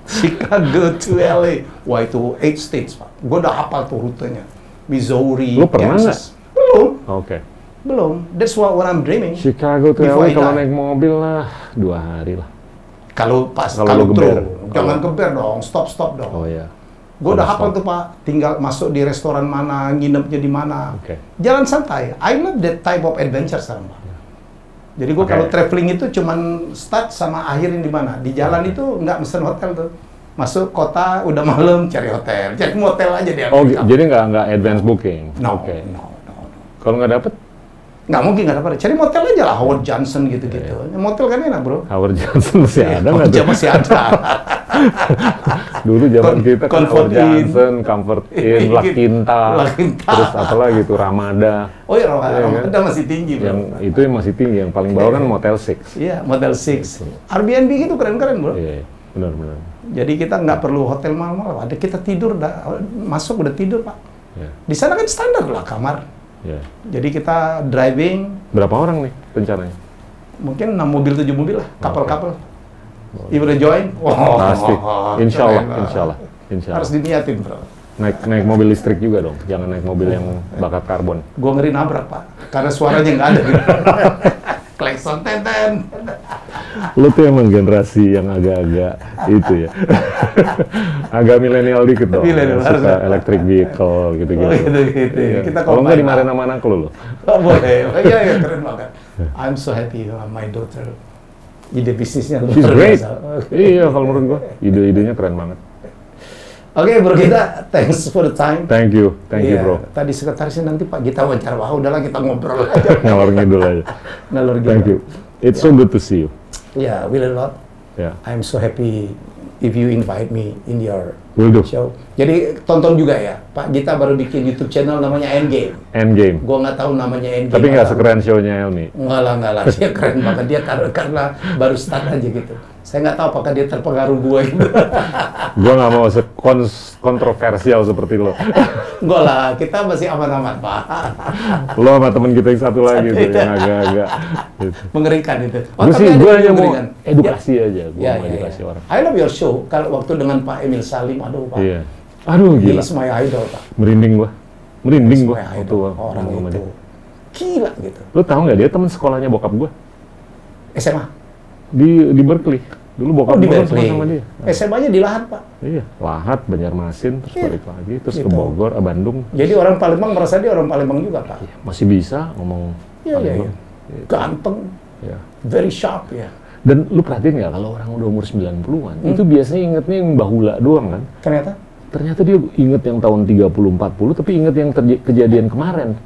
Speaker 1: Chicago to LA. Wah, itu 8 states, Pak. Gue udah hafal tuh rutenya. Missouri,
Speaker 2: Lu pernah
Speaker 1: Kansas. Belum.
Speaker 2: Oke.
Speaker 1: Belum. That's what I'm dreaming.
Speaker 2: Chicago to LA kalau naik mobil lah 2 hari lah.
Speaker 1: Kalau
Speaker 2: geber.
Speaker 1: Jangan geber dong, stop dong.
Speaker 2: Oh ya.
Speaker 1: Gue udah hafal tuh, Pak. Tinggal masuk di restoran mana, nginepnya di mana. Jalan santai. I love that type of adventure sekarang, Pak. Jadi gue kalau traveling itu cuman start sama akhirin di mana. Di jalan itu nggak mesen hotel tuh. Masuk kota, udah malam, cari hotel. Cari motel aja dia.
Speaker 2: Oh, jadi nggak advance booking?
Speaker 1: No.
Speaker 2: Kalau nggak dapet?
Speaker 1: Nggak mungkin nggak dapet. Cari motel aja lah, Howard Johnson gitu-gitu. Motel kan enak, bro.
Speaker 2: Howard Johnson masih ada nggak tuh?
Speaker 1: Masih ada.
Speaker 2: Dulu zaman kita kan Howard Johnson, Comfort Inn, La Quinta, terus apa lagi tuh, Ramada.
Speaker 1: Oh iya, Ramada masih tinggi, bro.
Speaker 2: Yang itu yang masih tinggi, yang paling bawah kan Motel 6.
Speaker 1: Iya, Motel 6. Airbnb gitu keren-keren, bro.
Speaker 2: Iya, benar.
Speaker 1: Jadi kita nggak perlu hotel mahal-mahal. Ada kita tidur, masuk udah tidur, Pak. Di sana kan standar lah kamar. Jadi kita driving.
Speaker 2: Berapa orang nih rencananya?
Speaker 1: Mungkin 6 mobil, 7 mobil lah, couple-couple. Ibu udah join?
Speaker 2: Pasti. Insya Allah.
Speaker 1: Harus diniatin, bro.
Speaker 2: Naik mobil listrik juga dong, jangan naik mobil yang bakar karbon.
Speaker 1: Gue ngeri nabrak, Pak, karena suaranya nggak ada gitu. Klakson ten.
Speaker 2: Lo tuh emang generasi yang agak-agak itu ya, agak milenial dikit dong. Suka electric vehicle gitu-gitu.
Speaker 1: Kita
Speaker 2: kalau nggak dimarahin sama anak lo.
Speaker 1: Oh, boleh. Iya, keren banget. I'm so happy my daughter. Ide bisnisnya
Speaker 2: She's great. Iya, kalau menurut gua ide-idenya keren banget.
Speaker 1: Oke, bro, kita thanks for the time.
Speaker 2: Thank you, bro.
Speaker 1: Tadi sekretarisnya nanti Pak Gita wawancara, wah udahlah kita ngobrol aja.
Speaker 2: Ngalor ngidul aja.
Speaker 1: Thank
Speaker 2: you. It's so good to see you.
Speaker 1: Yeah, will a lot. I'm so happy if you invite me in your show. Jadi tonton juga ya, Pak Gita baru bikin YouTube channel namanya Endgame. Gua nggak tahu namanya Endgame.
Speaker 2: Tapi nggak sekeren show-nya Elmi.
Speaker 1: Enggak lah. Dia keren banget. Dia karena baru start aja gitu. Saya nggak tahu apakah dia terpengaruh gue gitu.
Speaker 2: Gue nggak mau kontroversial seperti lo.
Speaker 1: Enggak lah, kita masih aman-aman, Pak.
Speaker 2: Lo sama temen kita yang satu lagi tuh, yang agak-agak gitu.
Speaker 1: Mengerikan itu.
Speaker 2: Gue hanya mau edukasi aja, gue mau edukasi orang.
Speaker 1: I love your show. Kalau waktu dengan Pak Emil Salim, aduh Pak.
Speaker 2: Iya. Aduh gila.
Speaker 1: He's my idol, Pak.
Speaker 2: Merinding gue.
Speaker 1: Orang itu. Gila gitu.
Speaker 2: Lo tau nggak dia teman sekolahnya bokap gue?
Speaker 1: SMA?
Speaker 2: Di Berkeley. Dulu bokap gue sama dia.
Speaker 1: SMA-nya di Lahat, Pak?
Speaker 2: Iya, Lahat, Banjarmasin, terus balik lagi, terus ke Bogor, Bandung.
Speaker 1: Jadi orang Palembang merasa dia orang Palembang juga, Pak?
Speaker 2: Masih bisa ngomong Palembang.
Speaker 1: Ganteng, very sharp ya.
Speaker 2: Dan lu perhatiin nggak kalau orang udah umur 90-an, itu biasanya ingetnya yang bahula doang kan? Ternyata dia inget yang tahun 30-40, tapi inget yang kejadian kemarin.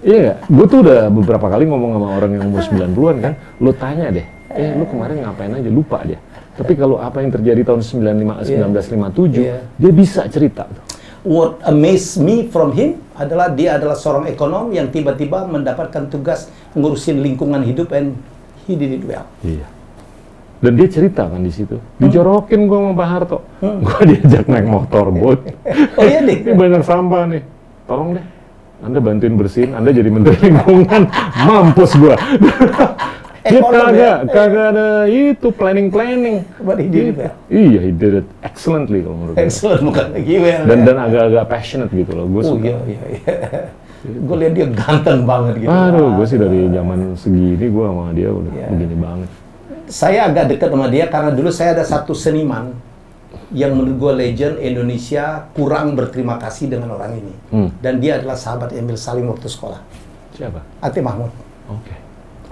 Speaker 2: Iya nggak? Gue tuh udah beberapa kali ngomong sama orang yang umur 90-an kan, lu tanya deh, lu kemarin ngapain aja, lupa dia. Tapi kalau apa yang terjadi tahun 1957, dia bisa cerita.
Speaker 1: What amazed me from him adalah dia adalah seorang ekonom yang tiba-tiba mendapatkan tugas ngurusin lingkungan hidup and he did it well.
Speaker 2: Iya. Dan dia cerita kan di situ. Dijorokin gue sama Pak Harto. Gue diajak naik motorboat.
Speaker 1: Oh iya deh.
Speaker 2: Ini banyak sampah nih. Tolong deh. Anda bantuin bersihin, Anda jadi menteri lingkungan. Mampus gue. Dia kagak ada itu planning.
Speaker 1: But he did it well.
Speaker 2: Iya, he did it excellently kalau menurut gue.
Speaker 1: Excellent, bukan lagi well.
Speaker 2: Dan agak-agak passionate gitu loh. Gue suka.
Speaker 1: Iya. Gue lihat dia ganteng banget gitu.
Speaker 2: Aduh, gue sih dari zaman segini gue sama dia udah begini banget.
Speaker 1: Saya agak dekat sama dia karena dulu saya ada satu seniman yang menurut gue legend Indonesia kurang berterima kasih dengan orang ini. Dan dia adalah sahabat Emil Salim waktu sekolah.
Speaker 2: Siapa?
Speaker 1: Ati Mahmud.
Speaker 2: Oke.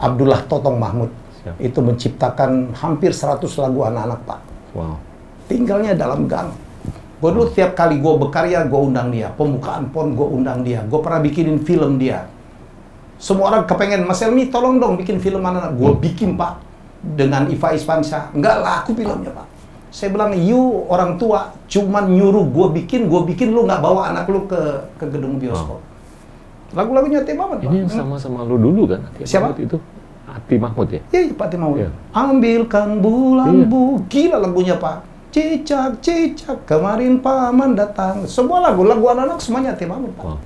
Speaker 1: Abdullah Totong Mahmud. Itu menciptakan hampir 100 lagu anak-anak, Pak.
Speaker 2: Wow.
Speaker 1: Tinggalnya dalam gang. Gue dulu tiap kali gue berkarya, gue undang dia. Pembukaan PON, gue undang dia. Gue pernah bikinin film dia. Semua orang kepengen, Mas Elmi tolong dong bikin film anak-anak. Gue bikin, Pak. Dengan Iva Isfansyah. Enggak laku filmnya, Pak. Saya bilang, you orang tua cuman nyuruh gue bikin, lu nggak bawa anak lu ke gedung bioskop. Lagu-lagunya Ati Mahmud, Pak.
Speaker 2: Ini yang sama-sama lu dulu kan?
Speaker 1: Siapa?
Speaker 2: Itu Ati Mahmud ya?
Speaker 1: Iya, Pak Ati Mahmud. Ambilkan bulan bu. Gila lagunya, Pak. Cicak, cicak, kemarin paman datang. Semua lagu anak-anak semuanya Aty Mahmud, Pak.
Speaker 2: Wow.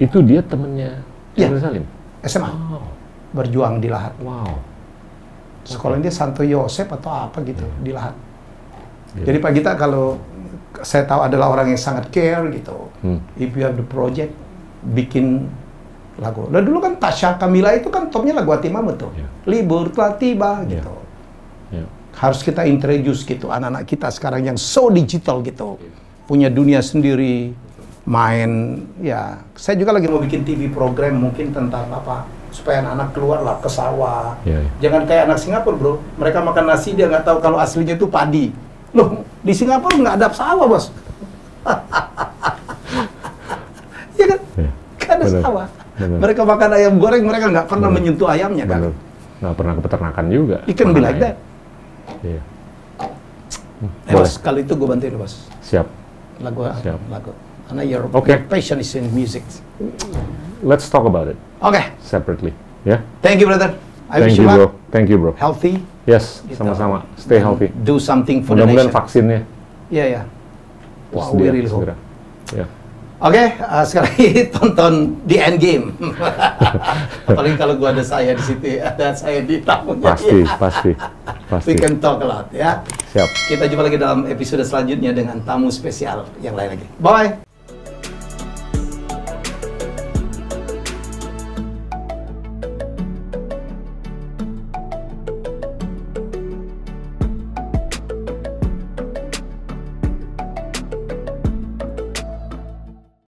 Speaker 2: Itu dia temennya Emil Salim?
Speaker 1: SMA.
Speaker 2: Oh.
Speaker 1: Berjuang di Lahat.
Speaker 2: Wow.
Speaker 1: Sekolah dia Santo Yosep atau apa gitu, di Lahat. Jadi Pak Gita, kalau saya tahu adalah orang yang sangat care gitu. If you have the project, bikin lagu. Dan dulu kan Tasya Kamila itu kan topnya lagu Aty Mahmud tuh. Libur telah tiba gitu. Harus kita introduce gitu anak-anak kita sekarang yang so digital gitu. Punya dunia sendiri, main ya. Saya juga lagi mau bikin TV program mungkin tentang apa, supaya anak-anak keluar lah ke sawah. Jangan kayak anak Singapura, bro. Mereka makan nasi dia nggak tahu kalau aslinya itu padi. Loh, di Singapura nggak ada sawah, bos. Iya kan? Nggak ada sawah. Mereka makan ayam goreng, mereka nggak pernah menyentuh ayamnya kan?
Speaker 2: Nggak pernah ke peternakan juga.
Speaker 1: Ikan be like that.
Speaker 2: Iya.
Speaker 1: Bos, kalau itu gue bantuin, bos.
Speaker 2: Siap.
Speaker 1: Lagu. Karena your passion is in music.
Speaker 2: Let's talk about it. Separately. Yeah.
Speaker 1: Thank you, brother.
Speaker 2: Thank you, bro. Thank you, bro.
Speaker 1: Healthy.
Speaker 2: Yes, sama-sama. Stay healthy.
Speaker 1: Do something for the nation.
Speaker 2: Mudah-mudahan vaksinnya.
Speaker 1: Iya. Wow, we really hope.
Speaker 2: Yeah.
Speaker 1: Sekarang ini tonton The End Game. Apalagi kalau gua ada saya di situ, ada saya di tamunya.
Speaker 2: Pasti.
Speaker 1: We can talk a lot, ya.
Speaker 2: Siap.
Speaker 1: Kita jumpa lagi dalam episode selanjutnya dengan tamu spesial yang lain lagi. Bye.